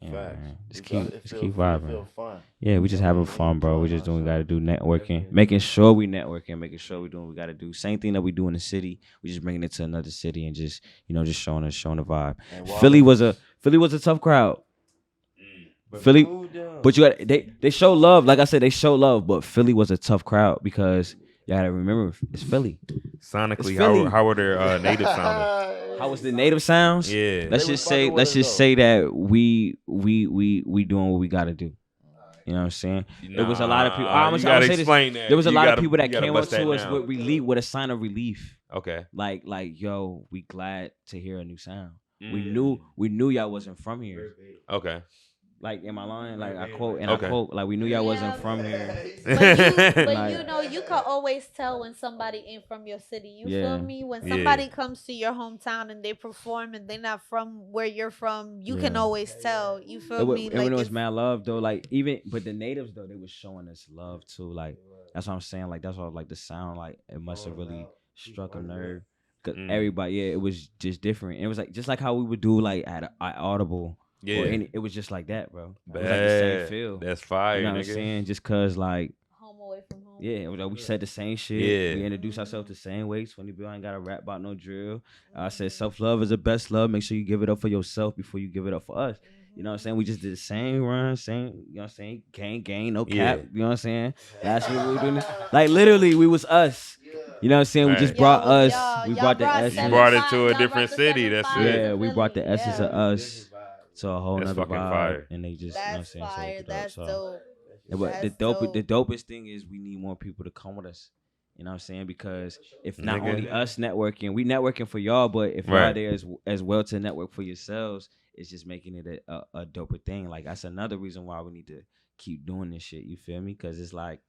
Yeah, man. Just keep vibing. Feel fun. Yeah, we just having fun, bro. We just doing what we gotta do, networking, making sure we networking, making sure we doing what we gotta do. Same thing that we do in the city. We just bringing it to another city and just just showing the vibe. Philly was a tough crowd. Philly, but you got they show love. Like I said, they show love, but Philly was a tough crowd because you gotta remember it's Philly. Sonically, It's Philly. how were their native sounding? How was the native sounds? Yeah. Let's just say that we doing what we gotta do. You know what I'm saying? It was a lot of people. I'm you gonna gotta say this. explain that. There was a You lot gotta- of people that you gotta came up bust that to us down. with a sign of relief. Okay. Like yo, we glad to hear a new sound. We Mm. knew y'all wasn't from here. Okay. Like, am I lying? Like I Okay. quote, like we knew y'all wasn't from here. But Like- you can always tell when somebody ain't from your city. You Yeah. feel me? When Yeah. somebody comes to your hometown and they perform and they're not from where you're from, you can Yeah. always tell. You feel And me? when it was if- mad love though, like but the natives though, they was showing us love too. Like that's what I'm saying. Like that's why like the sound, like it must have really struck a nerve. Cause everybody, it was just different. It was like just like how we would do like at Audible. Yeah. It was just like that, bro. It was like the same Bad. feel. That's fire, You know what I'm nigga. saying? Just cause like home away from home. yeah, it was like we said the same shit. Yeah. We introduced ourselves the same way. 20 Bill ain't got to rap about no drill. I said self-love is the best love. Make sure you give it up for yourself before you give it up for us. You know what I'm saying? We just did the same run, same, you know what I'm saying? Gang, no cap. Yeah. You know what I'm saying? That's what we were doing. Like literally, we was us. You know what I'm saying? We just Right. brought us. Y'all We brought the brought essence. You brought it 7-5, to a y'all brought different the city, that's 7-5 it. Yeah, to we brought the Philly, essence yeah. of us to a whole That's nother fucking vibe. fire. And they just, That's you know what I'm saying? fire. So That's so- dope. But the That's dopest thing is we need more people to come with us. You know what I'm saying? Because if not Nigga. only us networking, we networking for y'all, but if y'all Right. there as well to network for yourselves, it's just making it a doper thing. Like that's another reason why we need to keep doing this shit. You feel me? Because it's like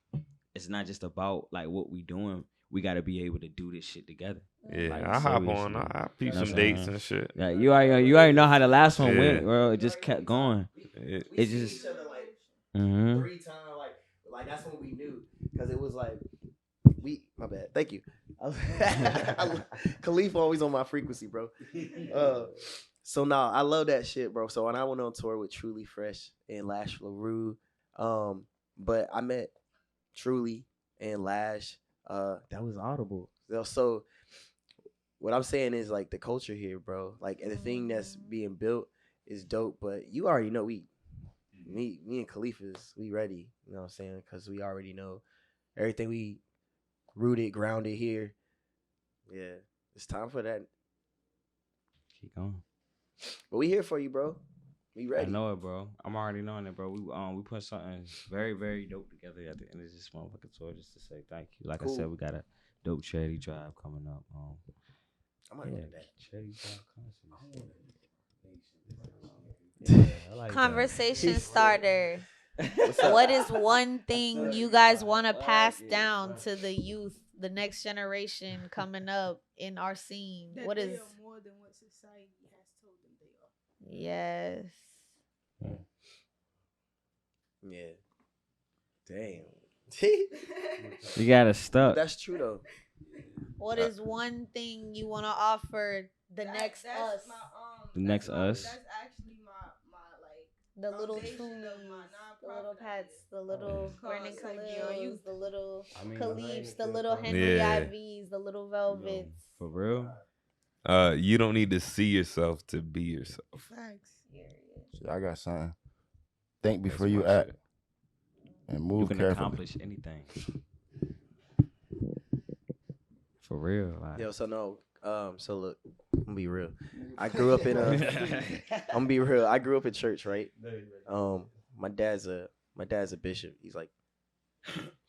it's not just about like what we doing. We got to be able to do this shit together. Yeah, Like, I hop seriously. on. I peep You know some what I'm dates saying? and shit. Yeah, you already know how the last one Yeah. went, bro. It just kept going. It- It just. each other like Mhm. 3 times, like that's when we knew. because it was like my bad. Thank you. Khalif always on my frequency, bro. So nah, I love that shit, bro. So when I went on tour with Truelee Fresh and Lash LaRue, but I met Truelee and Lash. That was audible. So what I'm saying is like the culture here, bro. Like and the thing that's being built is dope. But you already know me and Khalifa's we ready. You know what I'm saying? Because we already know everything we rooted, grounded here. Yeah, it's time for that. Keep going. But we here for you, bro. We ready. I know it, bro. I'm already knowing it, bro. We put something very, very dope together at the end of this motherfucking tour just to say thank you. Like I said, we got a dope charity drive coming up. I'm gonna get that. Charity drive concert. I like Conversation starter. What is one thing you guys want to pass down to the youth, the next generation coming up in our scene? That What they is? are more than what society has told them they are. Yes. Yeah. Damn. You got us stuck. That's true though. What is one thing you want to offer the next us? The next us. That's actually my like The little foundation Truees, of my the little nonprofit pets, the little Brandon Cause, like, Khalils, the little I Khalifs, ain't the feel little funny. Henry Yeah. IVs, the little Velvets. For real? You don't need to see yourself to be yourself. facts. Shit, I got something. Think before That's you my act shit. and You move can carefully. accomplish anything. For real. Like. Yo, so no. So look, I'm gonna be real. I grew up in I'm gonna be real. I grew up in church, right? My dad's a bishop. He's like,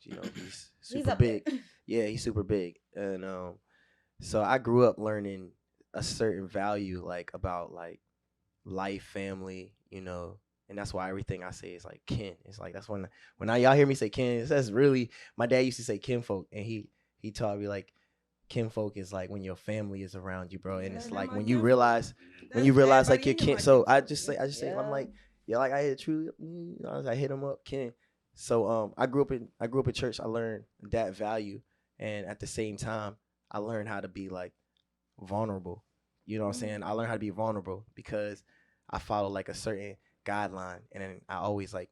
you know, he's super up big. there. Yeah, he's super big. And so I grew up learning a certain value like about like life, family, you know, and that's why everything I say is like kin. It's like that's when y'all hear me say kin, that's really my dad used to say kinfolk, and he taught me like kinfolk is like when your family is around you, bro, and it's like when you realize like your kin. So I just say I'm like like I hit truly, I hit him up kin. So I grew up in church. I learned that value, and at the same time I learned how to be like vulnerable. You know what I'm saying? I learned how to be vulnerable because I follow like a certain guideline, and then I always like,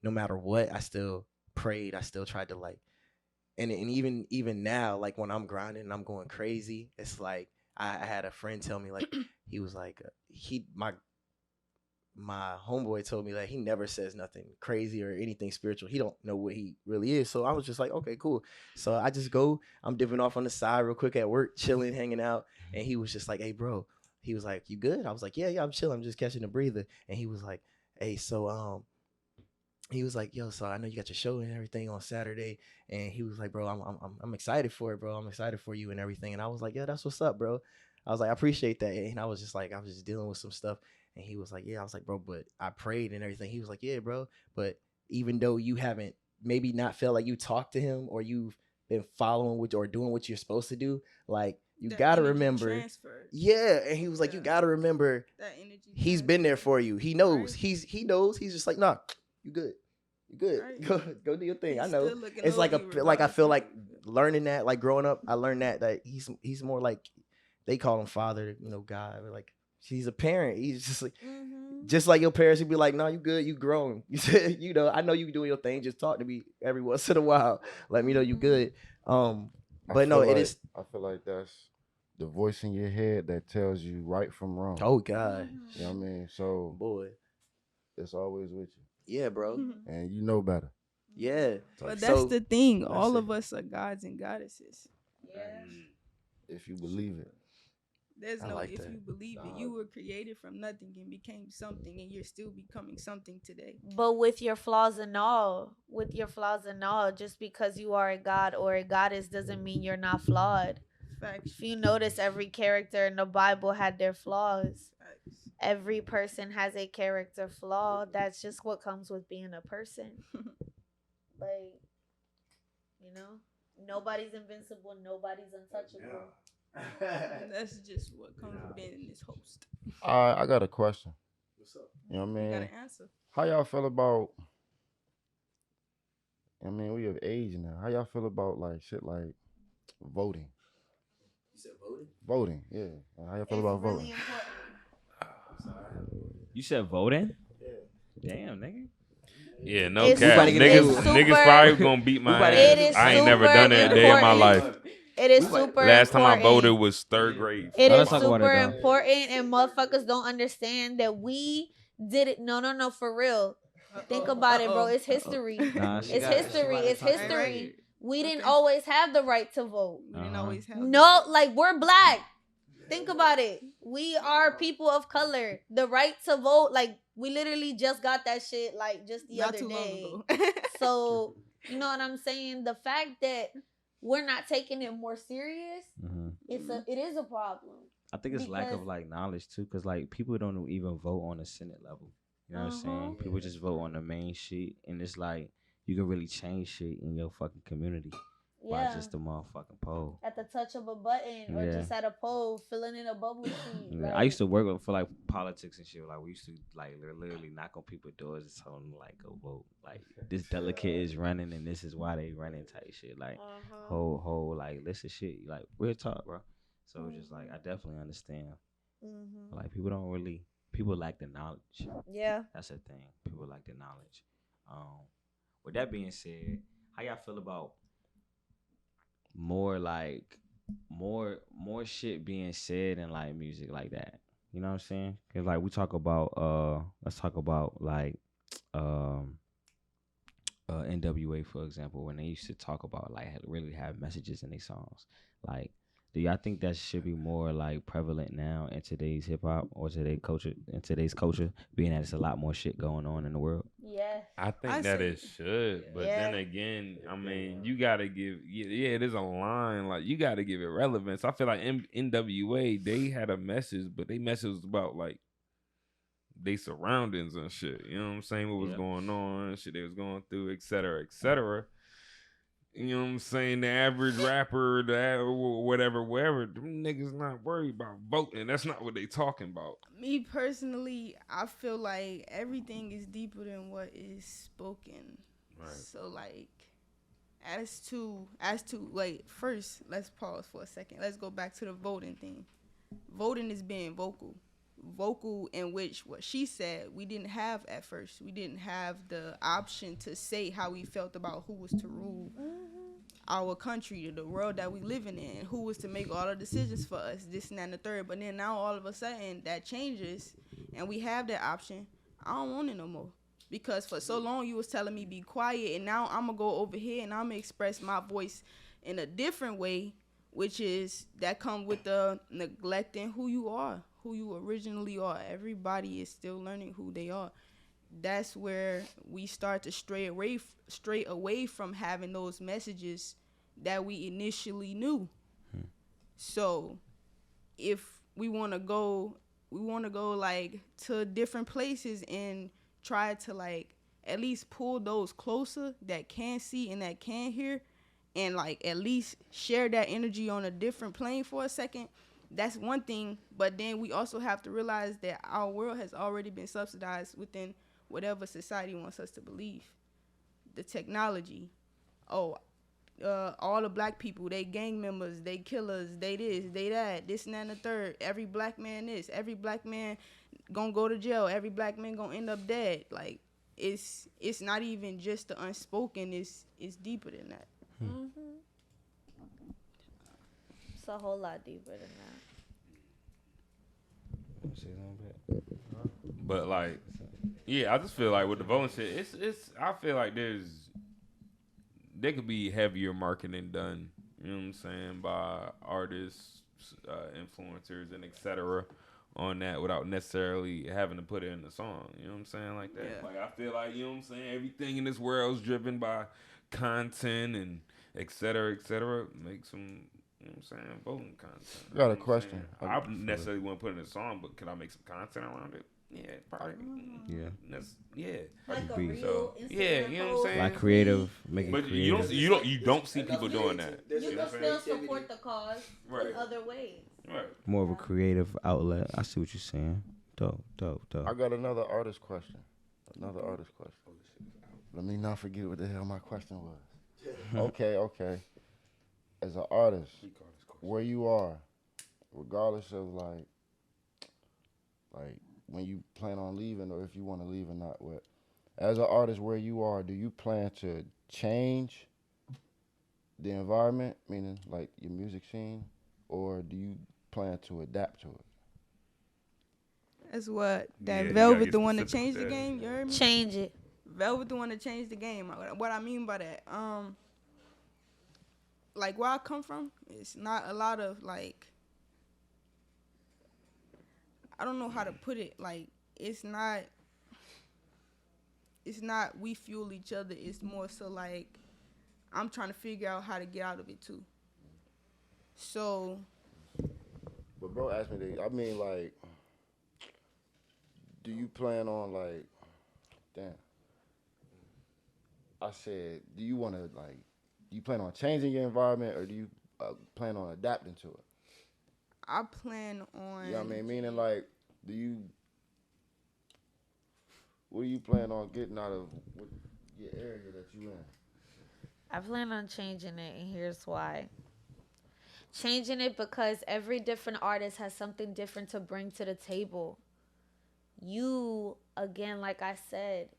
no matter what, I still prayed. I still tried to like, and even now, like when I'm grinding and I'm going crazy, it's like I had a friend tell me like he was like my homeboy told me that he never says nothing crazy or anything spiritual. He don't know what he really is. So I was just like, okay, cool. So I just go, I'm dipping off on the side real quick at work, chilling, hanging out. And he was just like, hey, bro. He was like, you good? I was like, yeah, I'm chilling. I'm just catching a breather. And he was like, hey, so he was like, yo, so I know you got your show and everything on Saturday. And he was like, bro, I'm excited for it, bro. I'm excited for you and everything. And I was like, yeah, that's what's up, bro. I was like, I appreciate that. And I was just like, I was just dealing with some stuff. And he was like, yeah. I was like, bro, but I prayed and everything. He was like, yeah, bro. But even though you haven't maybe not felt like you talked to him or you've been following what or doing what you're supposed to do, like you That gotta energy remember. transfers. Yeah. And he was like, you gotta remember That energy he's been there for you. He knows. Right. He knows. He's just like, nah, you good. You good. Right. Go do your thing. He's I know. still looking It's like over you like I feel regardless like of how you feel. learning that, like growing up, I learned that he's more like they call him father, you know, God. But like he's a parent. He's just like just like your parents would be like, no, you good, you grown. You said, you know, I know you doing your thing. Just talk to me every once in a while. Let me know you good. But no, it is. I feel like that's the voice in your head that tells you right from wrong. Oh God, You know what I mean? So boy, it's always with you. yeah, bro, And you know better. yeah. But So- that's the thing. that's All it. of us are gods and goddesses. If you believe it. There's I no like if that. you believe it. You were created from nothing and became something, and you're still becoming something today. But with your flaws and all, just because you are a god or a goddess doesn't mean you're not flawed. Facts. If you notice, every character in the Bible had their flaws. Facts. Every person has a character flaw. That's just what comes with being a person. Like, you know, nobody's invincible, nobody's untouchable. That's just what comes with being in this host. I got a question. What's up? You know what I You mean? gotta answer. How y'all feel about, you know I mean, we of age now. How y'all feel about like shit like voting? You said voting? Voting, yeah. How y'all feel It's about really voting? important. You said voting? Damn, nigga. Yeah, no It's cap. super- Niggas probably gonna beat my ass. It is I ain't never done it a day in my life. It is super Last time I important. voted was third grade. It Let's is talk about it, super though. important, and motherfuckers don't understand that we did it. No, for real. Think about it, bro. It's history. Nah, she It's got it. history. She It's about to talk about history. it. We didn't Okay. always have the right to vote. We didn't always have. No, like we're black. Think about it. We are people of color. The right to vote, like we literally just got that shit like just the Not other too day. long ago. So you know what I'm saying? The fact that we're not taking it more serious, it is a problem. I think it's lack of Because- like knowledge too, cause like people don't even vote on the Senate level. You know what I'm saying? People just vote on the main shit, and it's like you can really change shit in your fucking community by Yeah. just a motherfucking poll. At the touch of a button or Yeah. just at a poll, filling in a bubble sheet. Yeah, like- I used to work for like politics and shit. Like we used to like literally knock on people's doors and tell them like go vote. Like this delegate is running and this is why they running type shit. Like whole like list of shit. Like real talk, bro. So it's just like I definitely understand. Like people lack the knowledge. Yeah. That's the thing. People lack the knowledge. With that being said, how y'all feel about more shit being said in like music like that? You know what I'm saying? Cause like we talk about let's talk about like NWA for example, when they used to talk about like really have messages in their songs. Like, do y'all think that should be more like prevalent now in today's hip hop or today's culture, being that it's a lot more shit going on in the world? Yes. I think I that say- it should, but Yeah. then again, I mean, you gotta give, yeah, there's a line, like, you gotta give it relevance. I feel like NWA, they had a message, but they message was about, like, they surroundings and shit, you know what I'm saying, what was going on, shit they was going through, et cetera, et cetera. You know what I'm saying? The average rapper, whatever, them niggas not worried about voting. That's not what they talking about. Me personally, I feel like everything is deeper than what is spoken. Right. So like, as to like, first let's pause for a second. Let's go back to the voting thing. Voting is being vocal in which what she said we didn't have at first. We didn't have the option to say how we felt about who was to rule our country, the world that we living in, who was to make all the decisions for us, this and that and the third. But then now all of a sudden that changes and we have that option. I don't want it no more. Because for so long you was telling me be quiet, and now I'm gonna go over here and I'm gonna express my voice in a different way, which is that come with the neglecting who you are, who you originally are. Everybody is still learning who they are. That's where we start to stray away from having those messages that we initially knew. So if we want to go like to different places and try to like at least pull those closer that can see and that can hear, and like at least share that energy on a different plane for a second. That's one thing, but then we also have to realize that our world has already been subsidized within whatever society wants us to believe. The technology, all the black people, they gang members, they killers, they this, they that, this and that and the third. Every black man this, every black man gonna go to jail, every black man gonna end up dead. Like it's not even just the unspoken, it's deeper than that. It's a whole lot deeper than that. But like, yeah, I just feel like with the voting shit, it's. I feel like there could be heavier marketing done. You know what I'm saying, by artists, influencers, and etc. on that without necessarily having to put it in the song. You know what I'm saying, like that. Yeah. Like I feel like, you know what I'm saying, everything in this world is driven by content and etc. Make some. You know what I'm saying? Voting content. I got a You know what I'm question. saying? I necessarily wouldn't put it in a song, but can I make some content around it? Yeah, probably. Yeah. Yeah. Like a Agree. real So, Instagram yeah, you know what I'm post. saying? Like creative, make it But creative. you don't see people doing that. You know can what I'm still saying? support the cause Right. in other ways. Right. More of a creative outlet. I see what you're saying. Dope. I got another artist question. Let me not forget what the hell my question was. Okay. As an artist, where you are, regardless of like when you plan on leaving or if you want to leave or not, what? As an artist, where you are, do you plan to change the environment, meaning like your music scene, or do you plan to adapt to it? That's what Yeah, you Velvet, gotta the get one that specific changed the with that. game. You heard me? Change it. Velvet, the one that changed the game. What I mean by that, like where I come from, it's not a lot of like. I don't know how to put it. Like it's not we fuel each other. It's more so like I'm trying to figure out how to get out of it too. So. But bro asked me I mean like, do you plan on like, damn. I said, do you want to like, do you plan on changing your environment or do you plan on adapting to it? I plan on. You know what I mean? Meaning like, what do you plan on getting out of your area that you in? I plan on changing it, and here's why. Changing it because every different artist has something different to bring to the table. You, again, like I said,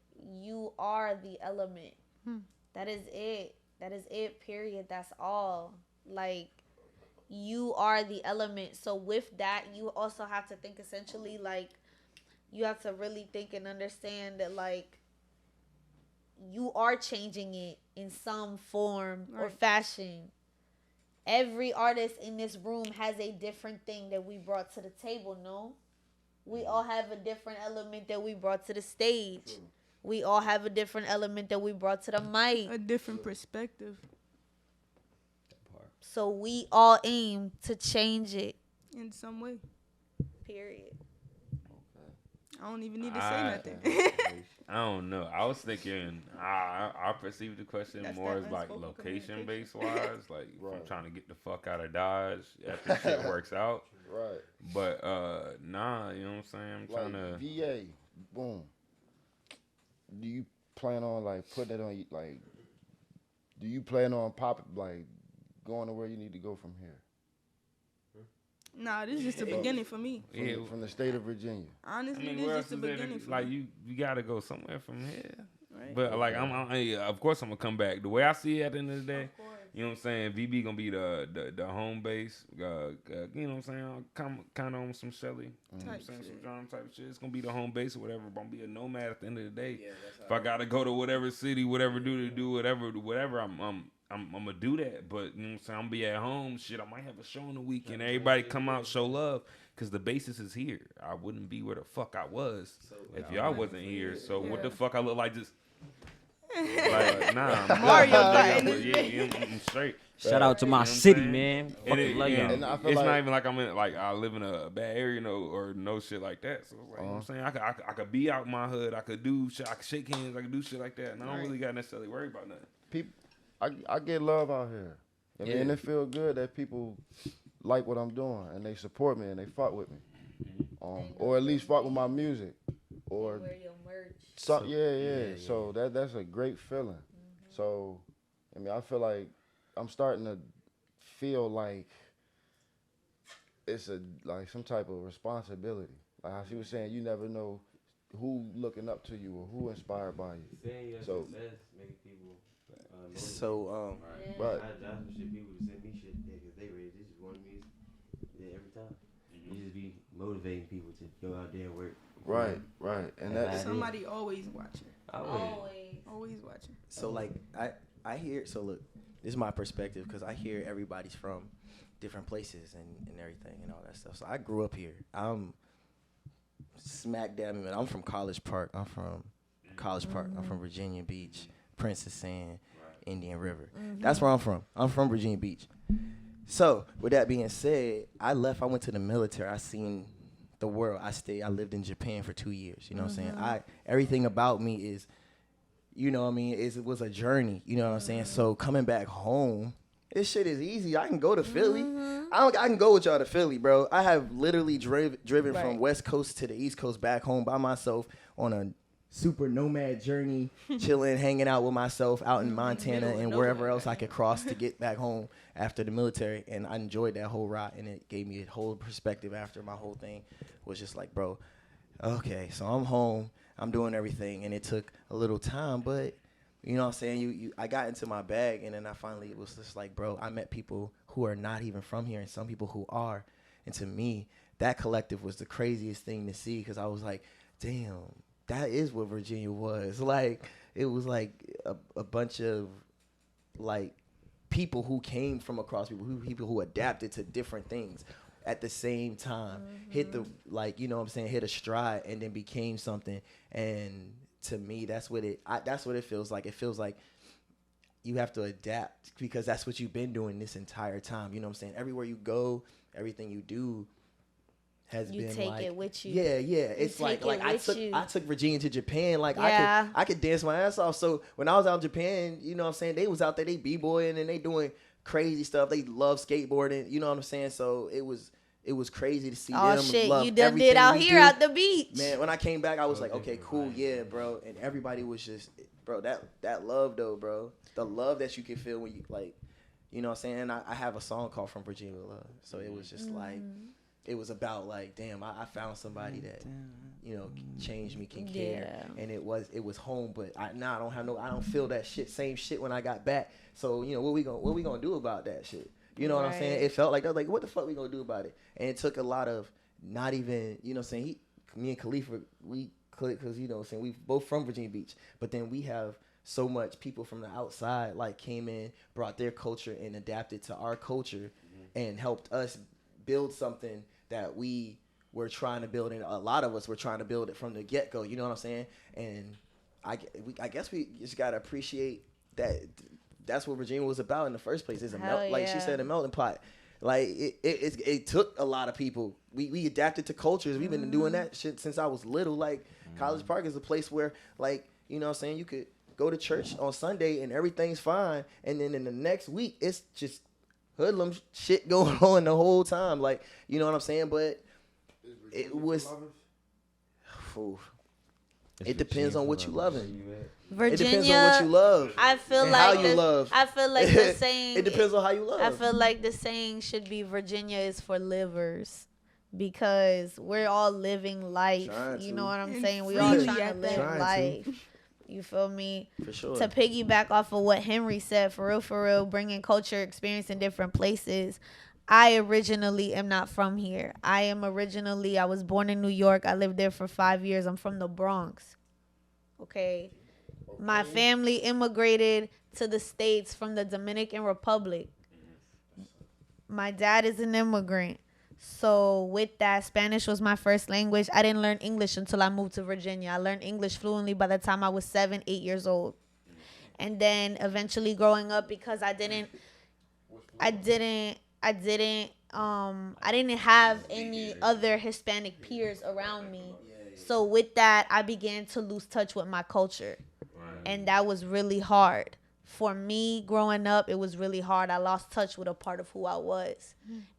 you are the element. That is it. That is it, period. That's all. Like, you are the element. So with that, you also have to think essentially like, you have to really think and understand that like, you are changing it in some form or fashion. Every artist in this room has a different thing that we brought to the table, no? We all have a different element that we brought to the stage. We all have a different element that we brought to the mic. A different perspective. So we all aim to change it. In some way. Period. I don't even need to say nothing. I don't know. I was thinking, I perceive the question That's more that as like unspoken location based communication. wise, like if I'm trying to get the fuck out of Dodge after shit works out. Right. But nah, you know what I'm saying? I'm trying to. VA, boom. Do you plan on like putting it on like? Do you plan on like going to where you need to go from here? Nah, this is just the beginning for me. From the state of Virginia. Honestly, I mean, this where is else just the is there beginning to, for like me. you gotta go somewhere from here. Right. But like of course I'm gonna come back. The way I see it at the end of the day, you know what I'm saying? VB gonna be the home base. You know what I'm saying? Kind of on some Shelly, you know what I'm saying? Some John type of shit. It's gonna be the home base or whatever. But I'm gonna be a nomad at the end of the day. Yeah, if I gotta go to whatever city, whatever whatever, I'm gonna do that. But you know what I'm saying? I'm gonna be at home. Shit, I might have a show on the weekend. Everybody come out, show love. Cause the basis is here. I wouldn't be where the fuck I was if y'all wasn't here. So what the fuck I look like? Just like I'm Mario good. I'm straight. Shout out to my city, man. Fucking love y'all. And I feel it's like, not even like I'm in like I live in a bad area, or no shit like that. So like, you know what I'm saying, I could be out my hood. I could do shit. I could shake hands. I could do shit like that. And I don't really got necessarily worry about nothing. people, I get love out here. I mean, and it feel good that people like what I'm doing and they support me and they fuck with me, or at least fuck with my music, or Wear your merch. so yeah. So that's a great feeling. So I mean, I feel like I'm starting to feel like it's like some type of responsibility. Like how she was saying, you never know who looking up to you or who inspired by you. Saying your So- success making people. So Right. I job for shit. People to send me shit because they ready. They just want music. Yeah, every time. You just be motivating people to go out there and work. Right. And that's Somebody always watching. Always. Always watching. So like I hear, so look, this is my perspective because I hear everybody's from different places and everything and all that stuff. So I grew up here. I'm smack dab in. I'm from College Park. I'm from Virginia Beach, Princess Sand, Indian River. That's where I'm from. I'm from Virginia Beach. So with that being said, I went to the military. I seen the world. I lived in Japan for 2 years. You know what I'm saying? Everything about me is, you know what I mean, it was a journey. You know what I'm saying? So coming back home, this shit is easy. I can go to Philly. I can go with y'all to Philly, bro. I have literally driven from West Coast to the East Coast back home by myself on a super nomad journey, chilling, hanging out with myself out in Montana and wherever else I could cross to get back home after the military. And I enjoyed that whole ride, and it gave me a whole perspective after my whole thing was just like, bro, okay, so I'm home, I'm doing everything, and it took a little time, but you know what I'm saying? I got into my bag, and then I finally was just like, bro, I met people who are not even from here, and some people who are. And to me, that collective was the craziest thing to see, because I was like, damn, that is what Virginia was. Like, it was like a bunch of like people who came from across, people who adapted to different things at the same time, hit the, like, you know what I'm saying, hit a stride and then became something. And to me, that's what it feels like. It feels like you have to adapt, because that's what you've been doing this entire time. You know what I'm saying? Everywhere you go, everything you do has you been take like, it with you. Yeah. It's like I took Virginia to Japan. Like, yeah. I could dance my ass off. So when I was out in Japan, you know what I'm saying, they was out there, they b-boying and they doing crazy stuff. They love skateboarding. You know what I'm saying? So it was crazy to see them shit, love you done everything did out we here do. at the beach. Man, when I came back, I was like, okay, cool, yeah, bro. And everybody was just, bro, that love though, bro. The love that you can feel when you, like, you know what I'm saying? I have a song called From Virginia with Love. So it was just like, it was about like, damn, I found somebody that, you know, changed me, can care. And it was home, but I don't feel that same shit when I got back. So, you know, what we gonna do about that shit? You know what I'm saying? It felt like, I was like, what the fuck we gonna do about it? And it took a lot of not even, you know what I'm saying, me and Khalifa, we clicked because, you know what I'm saying, we both from Virginia Beach, but then we have so much people from the outside, like, came in, brought their culture and adapted to our culture and helped us build something that we were trying to build, and a lot of us were trying to build it from the get-go, you know what I'm saying? And I guess we just got to appreciate that. That's what Virginia was about in the first place. It's like she said, a melting pot. Like, it took a lot of people. We adapted to cultures. We've been doing that shit since I was little. Like, College Park is a place where, like, you know what I'm saying, you could go to church on Sunday and everything's fine, and then in the next week it's just hoodlum shit going on the whole time. Like, you know what I'm saying? But it was, it depends on what you loving. Virginia, it depends on what you love. I feel and like how you love. I feel like the saying. It depends on how you love. I feel like the saying should be Virginia is for livers, because we're all living life. You know what I'm saying? We all trying to live life. You feel me? For sure. To piggyback off of what Henry said, for real, bringing culture, experience in different places. I originally am not from here. I was born in New York. I lived there for 5 years. I'm from the Bronx. Okay. My family immigrated to the States from the Dominican Republic. My dad is an immigrant. So with that, Spanish was my first language. I didn't learn English until I moved to Virginia. I learned English fluently by the time I was 7, 8 years old. And then eventually growing up, because I didn't have any other Hispanic peers around me. So with that, I began to lose touch with my culture. And that was really hard. For me, growing up, it was really hard. I lost touch with a part of who I was.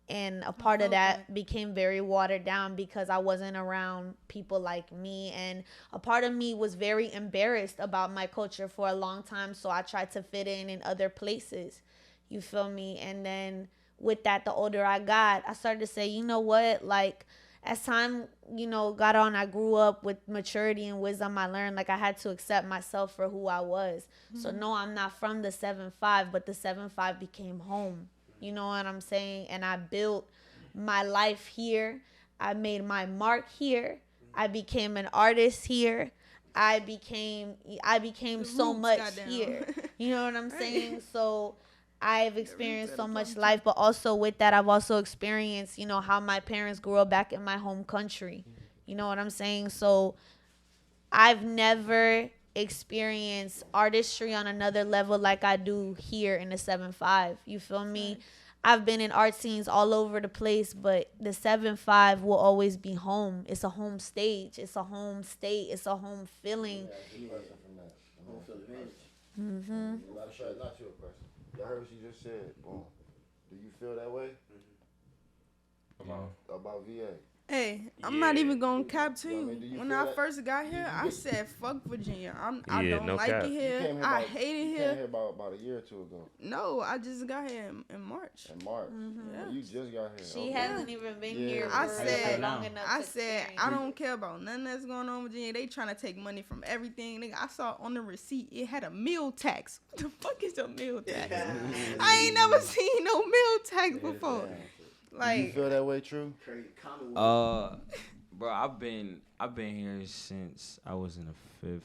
And a part of that became very watered down because I wasn't around people like me. And a part of me was very embarrassed about my culture for a long time. So I tried to fit in other places. You feel me? And then with that, the older I got, I started to say, you know what? Like, as time, you know, got on, I grew up with maturity and wisdom. I learned, like, I had to accept myself for who I was. So no, I'm not from the 7-5, but the 7-5 became home. You know what I'm saying? And I built my life here. I made my mark here. I became an artist here. I became so much here. You know what I'm saying? So I've experienced so much life, but also with that, I've also experienced, you know, how my parents grew up back in my home country. You know what I'm saying? So I've never experienced artistry on another level like I do here in the 7-5. You feel me? I've been in art scenes all over the place, but the 7-5 will always be home. It's a home stage. It's a home state. It's a home feeling. Mm-hmm. Not your question. I heard what you just said. Boom. Do you feel that way? About VA? Hey, I'm not even gonna cap to Yeah, I you. mean, do you When feel I that? first got here, You I get- said, "Fuck Virginia. I Yeah, don't no like cap. it You here. came here I about, hate it you here." came here about a year or two ago No, I just got here in March. in March. Yeah. Oh, you just got here. She okay. hasn't even been Yeah. here I for said- long enough I to said experience I it. don't care about nothing that's going on in Virginia. They trying to take money from everything. Nigga, I saw on the receipt it had a meal tax. What the fuck is a meal tax? I ain't never seen no meal tax before. Do you Like, feel that way, True? Bro, I've been here since I was in the 5th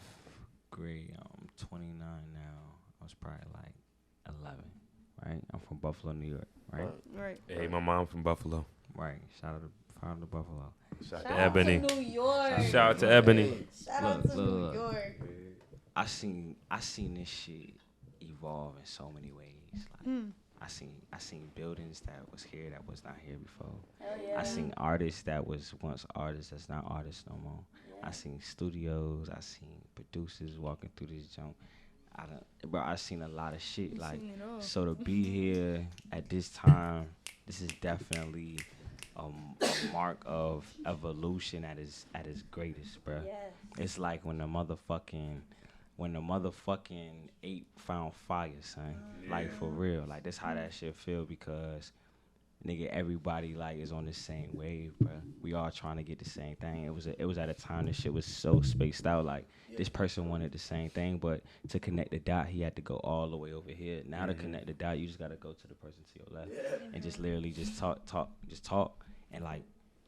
grade. I'm 29 now. I was probably like 11, right? I'm from Buffalo, New York, right? right. Hey, my mom from Buffalo. Right. Shout out to Buffalo. Shout Shout to out Ebony. to New York. Shout out to Ebony. Shout out to New Look. York. I seen this shit evolve in so many ways. Like I seen buildings that was here that was not here before. Hell yeah. I seen artists that was once artists that's not artists no more. I seen studios. I seen producers walking through this junk. I seen a lot of shit. You Like, seen it all. so to be here at this time, this is definitely a mark of evolution at its greatest, bro. Yes. It's like when the motherfucking ape found fire, son. Like, for real. Like, that's how that shit feel, because nigga, everybody like is on the same wave, bro. We all trying to get the same thing. It was at a time this shit was so spaced out. Like, this person wanted the same thing, but to connect the dot, he had to go all the way over here. Now to connect the dot, you just gotta go to the person to your left and just literally just talk and like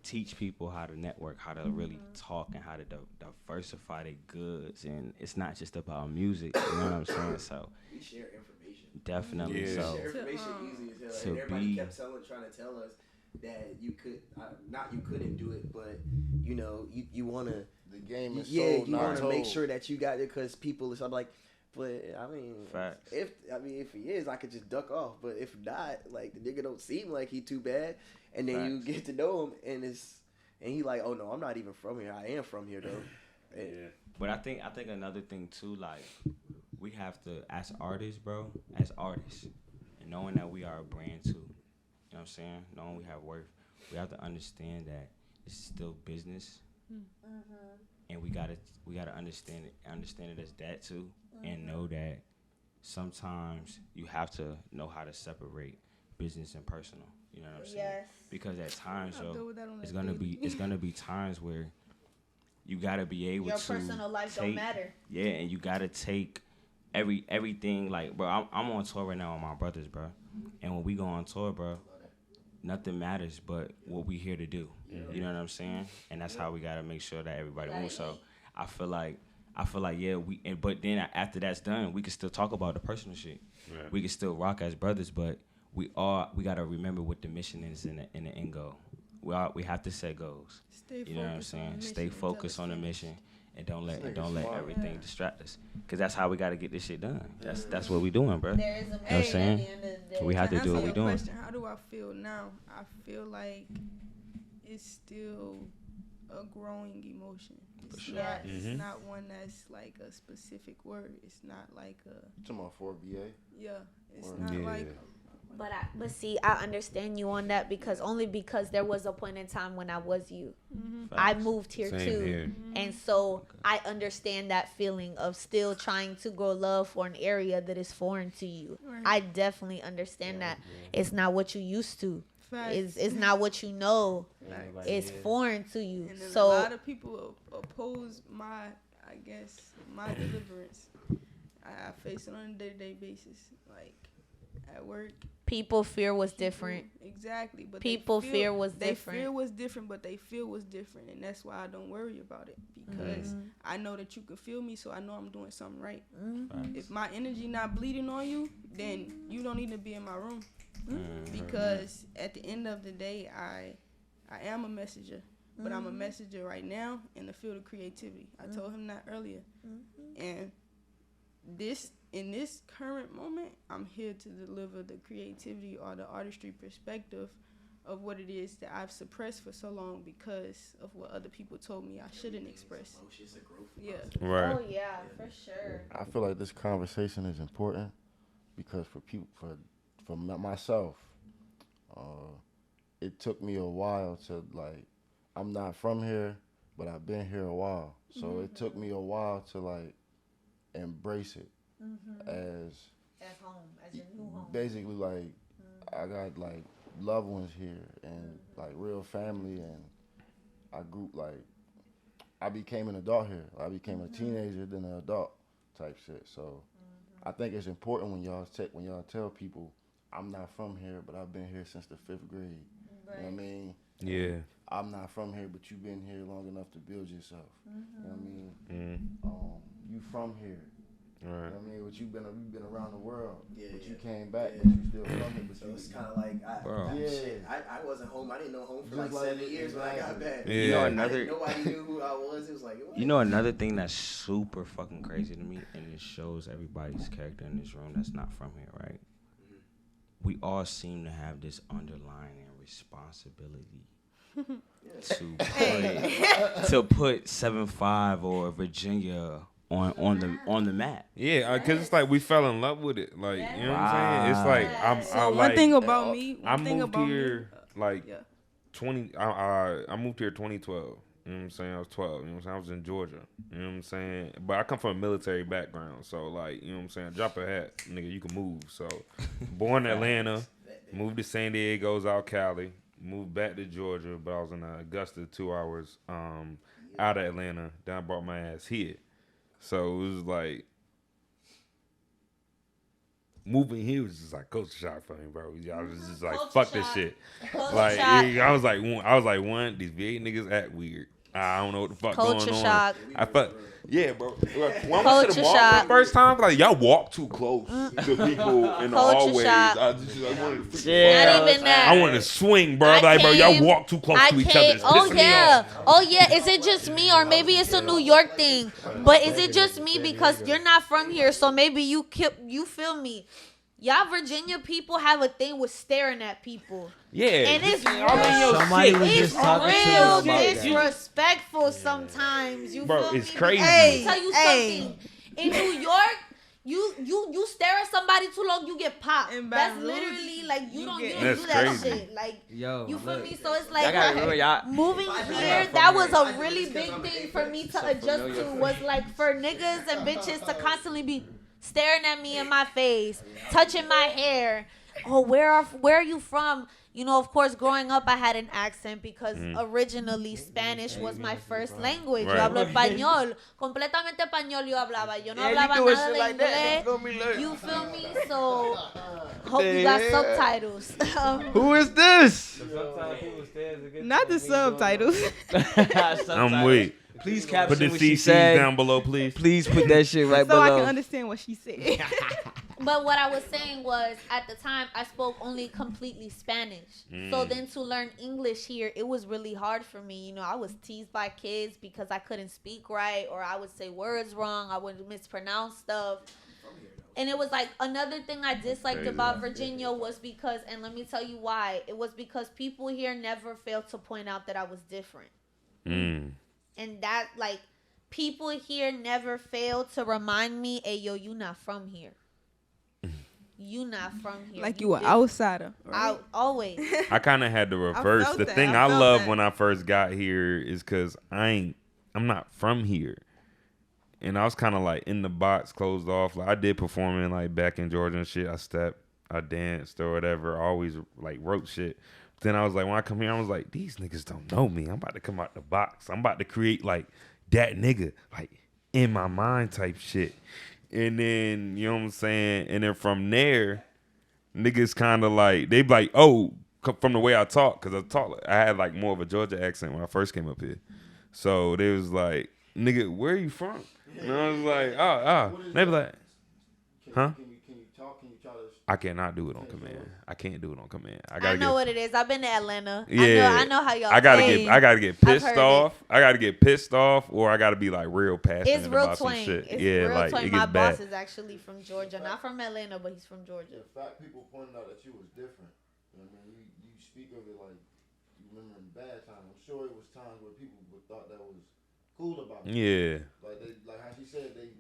teach people how to network, how to really talk, and how to diversify their goods. And it's not just about music, you know what I'm saying? So We share information. definitely, Yeah. so Share information easy as hell. to And everybody be- kept trying to tell us that you could, not you couldn't do it, but you know, you want to. The game is Yeah, sold, you not want to told. make sure that you got it, because people is like, but I mean, Facts. if he is, I could just duck off. But if not, like, the nigga don't seem like he too bad, and then you Facts. get to know him, and he like, oh no, I'm not even from here. I am from here though. And But I think another thing too, like, we have to, as artists, and knowing that we are a brand too, you know what I'm saying? Knowing we have worth, we have to understand that it's still business, and we gotta understand it as that too, and know that sometimes you have to know how to separate business and personal. You know what I'm saying? Yes. Because at times, I deal though, with that on it's a gonna daily. be times where you gotta be able Your to personal life take, don't matter. yeah, and you gotta take everything. Like, bro, I'm on tour right now with my brothers, bro, and when we go on tour, bro, nothing matters but what we here to do. You know what I'm saying? And that's how we gotta make sure that everybody moves. So I feel like yeah, but then after that's done, we can still talk about the personal shit. Right. We can still rock as brothers, but we gotta remember what the mission is in the end goal. We have to set goals. Stay You know what I'm focused on saying? the Stay mission until focused it's on the finished. mission, and don't let smart. everything distract us. Cause that's how we gotta get this shit done. That's what we doing, bro. There is a what I'm mission at saying? the end of the day. We have to do what we your doing. question, how do I feel now? I feel like it's still a growing emotion. It's sure. not, Yes. it's not one that's like a specific word. It's not like a, Talking about 4BA. yeah. It's Word. not Yeah. like, But see, I understand you on that because there was a point in time when I was you. I Facts. moved here Same too. here. And so I understand that feeling of still trying to grow love for an area that is foreign to you. Right. I definitely understand that. It's not what you used to. facts. It's not what you know. Everybody It's is. foreign to you. And then a So lot of people oppose my deliverance. I face it on a day-to-day basis, like at work. people fear was different. Exactly, but People they fear was they different. fear was different, but they feel was different, and that's why I don't worry about it because I know that you can feel me, so I know I'm doing something right. If my energy not bleeding on you, then you don't need to be in my room because at the end of the day, I am a messenger, but I'm a messenger right now in the field of creativity. I told him that earlier, and in this current moment, I'm here to deliver the creativity or the artistry perspective of what it is that I've suppressed for so long because of what other people told me I shouldn't express. Yeah. Right. Oh yeah, for sure. I feel like this conversation is important because for people, myself, it took me a while to like I'm not from here, but I've been here a while. So it took me a while to like embrace it as home, as your new home. basically like I got like loved ones here and like real family, and I grew like I became an adult here. I became a teenager, then an adult type shit. So I think it's important when y'all tell people I'm not from here, but I've been here since the 5th grade. Right. You know what I mean? Yeah. I'm not from here, but you've been here long enough to build yourself. You know what I mean? You from here. Right. You know what I mean? But you've been around the world, but you Yeah. came back, but you still from here. But So you, it's kind of like, I wasn't home. I didn't know home for Just like like 7 years when I got back. Yeah. You know another. Nobody knew who I was. It was like, You know another thing that's super fucking crazy to me, and it shows everybody's character in this room that's not from here, right? We all seem to have this underlying responsibility to put 7-5 or Virginia on the map. Yeah, because it's like we fell in love with it. Like, you know what I'm saying? It's like So I one thing about me, I moved here like yeah. 20. I moved here 2012. You know what I'm saying? I was 12. You know what I'm saying? I was in Georgia. You know what I'm saying? But I come from a military background, so like, you know what I'm saying? Drop a hat, nigga, you can move. So, born in Atlanta, moved to San Diego, out Cali, moved back to Georgia, but I was in Augusta 2 hours out of Atlanta. Then I brought my ass here. So it was like moving here was just like culture shock for me, bro. I was just like, fuck this shit. Like I was like, one, these V8 niggas act weird. I don't know what the fuck Culture going shock. on. I fuck. Yeah, bro. When I went to Culture the mall for shock. the first time, like y'all walk too close to people in the Culture hallways. shock. I wanted to Not even that. I wanted to swing, bro. I Like, bro, y'all came- walk too close to each other. It's Oh pissing me off. yeah. Oh yeah. Is it just me, or maybe it's a New York thing? But is it just me because you're not from here? So maybe you feel me. Y'all Virginia people have a thing with staring at people. Yeah. And it's Somebody was It's just talking to real us about that. disrespectful sometimes. You Bro, feel it's me? crazy. Let me tell you something. In New York, you stare at somebody too long, you get popped. In That's Baton Rouge, literally like you don't That's do that crazy. shit. Like Yo, you feel look. me? So it's Y'all like gotta remember, y'all. moving here, that was a really big thing for me to adjust to. Was like for niggas and bitches to constantly be staring at me in my face, touching my hair. Oh, where are you from? You know, of course, growing up, I had an accent because originally Spanish was my first language. Right. Yo hablo español, completamente español yo hablaba. Yo no hablaba nada de inglés. You feel me? So, hope you got subtitles. Who is this? Not the subtitles. I'm weak. Please Put caption the what she CCs said. down below, please. Please put that shit right So I can below. understand what she said. But what I was saying was, at the time, I spoke only completely Spanish. So then to learn English here, it was really hard for me. You know, I was teased by kids because I couldn't speak right, or I would say words wrong. I would mispronounce stuff. And it was like another thing I disliked Crazy. about Virginia was because, and let me tell you why, it was because people here never failed to point out that I was different. And that, like, people here never failed to remind me, hey, yo, you not from here. You not from here. Like you an different. outsider. Right? Out always. I kind of had to reverse. felt The that. thing I I felt love that. when I first got here is because I'm not from here. And I was kind of like in the box, closed off. Like I did performing like back in Georgia and shit. I stepped, I danced or whatever. I always like wrote shit. But then I was like, when I come here, I was like, these niggas don't know me. I'm about to come out the box. I'm about to create like that nigga, like in my mind type shit. And then, you know what I'm saying? And then from there, niggas kind of like, they be like, oh, from the way I talk, because I had like more of a Georgia accent when I first came up here. So they was like, nigga, where are you from? And I was like, oh. They be like, huh? Can you talk? Can you try to? I cannot do it on command. I can't do it on command. I know what it is. I've been to Atlanta. Yeah. I know how y'all I gotta play. get pissed heard off. I gotta get pissed off, or I gotta be like real passionate It's real about some twang. shit. It's Yeah, real like twang. it My gets bad. boss is actually from Georgia. Not from Atlanta, but he's from Georgia. The fact people pointed out that you was different. You know what I mean? You speak of it like you remember in bad times. I'm sure it was times where people thought that was cool about it. Yeah. Like how she said, they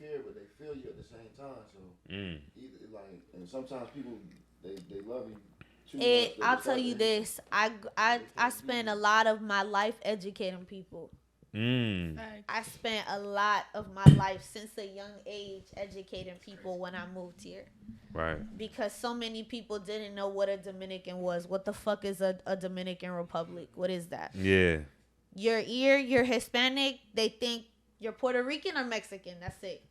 fear, but they feel you at the same time. So either like, and sometimes people they love you I'll tell you this. I spend a lot of my life educating people. I spent a lot of my life since a young age educating people when I moved here. Right. Because so many people didn't know what a Dominican was. What the fuck is a Dominican Republic? What is that? Yeah. You're Hispanic. They think you're Puerto Rican or Mexican. That's it.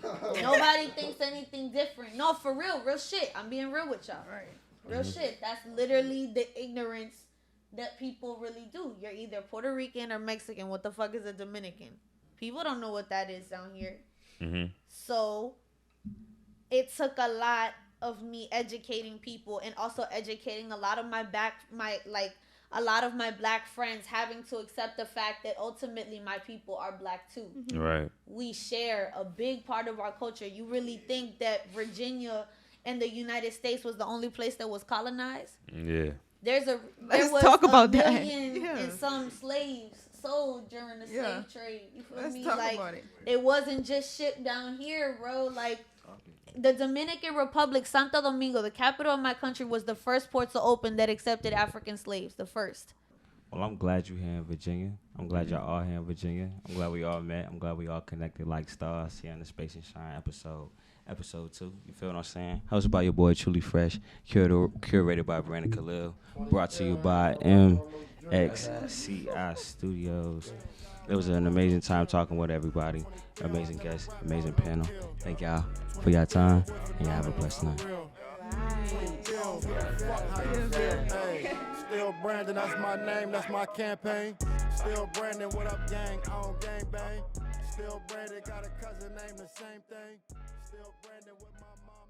Nobody thinks anything different. No, for real shit. I'm being real with y'all. Right. Real shit. That's literally the ignorance that people really do. You're either Puerto Rican or Mexican. What the fuck is a Dominican? People don't know what that is down here. So it took a lot of me educating people and also educating a lot of my black friends having to accept the fact that ultimately my people are black too. Right. We share a big part of our culture. You really think that Virginia and the United States was the only place that was colonized? Yeah. There was talk about a that. million and some slaves sold during the slave trade. You feel me? Talk Like about it. it wasn't just shipped down here, bro. Like the Dominican Republic, Santo Domingo, the capital of my country, was the first port to open that accepted African slaves. The first. Well, I'm glad you're here in Virginia. I'm glad y'all all here in Virginia. I'm glad we all met. I'm glad we all connected like stars here in the Space and Shine episode 2. You feel what I'm saying? Hosted by your boy Truly Fresh, curated by Brandon Khalil, brought to you by MCXI Studios. It was an amazing time talking with everybody. Amazing guests, amazing panel. Thank y'all for your time, and y'all have a blessed night. Still Brandon, that's my name, that's my campaign. Still Brandon, what up, gang? On gang bang. Still Brandon, got a cousin named the same thing. Still Brandon with my mom.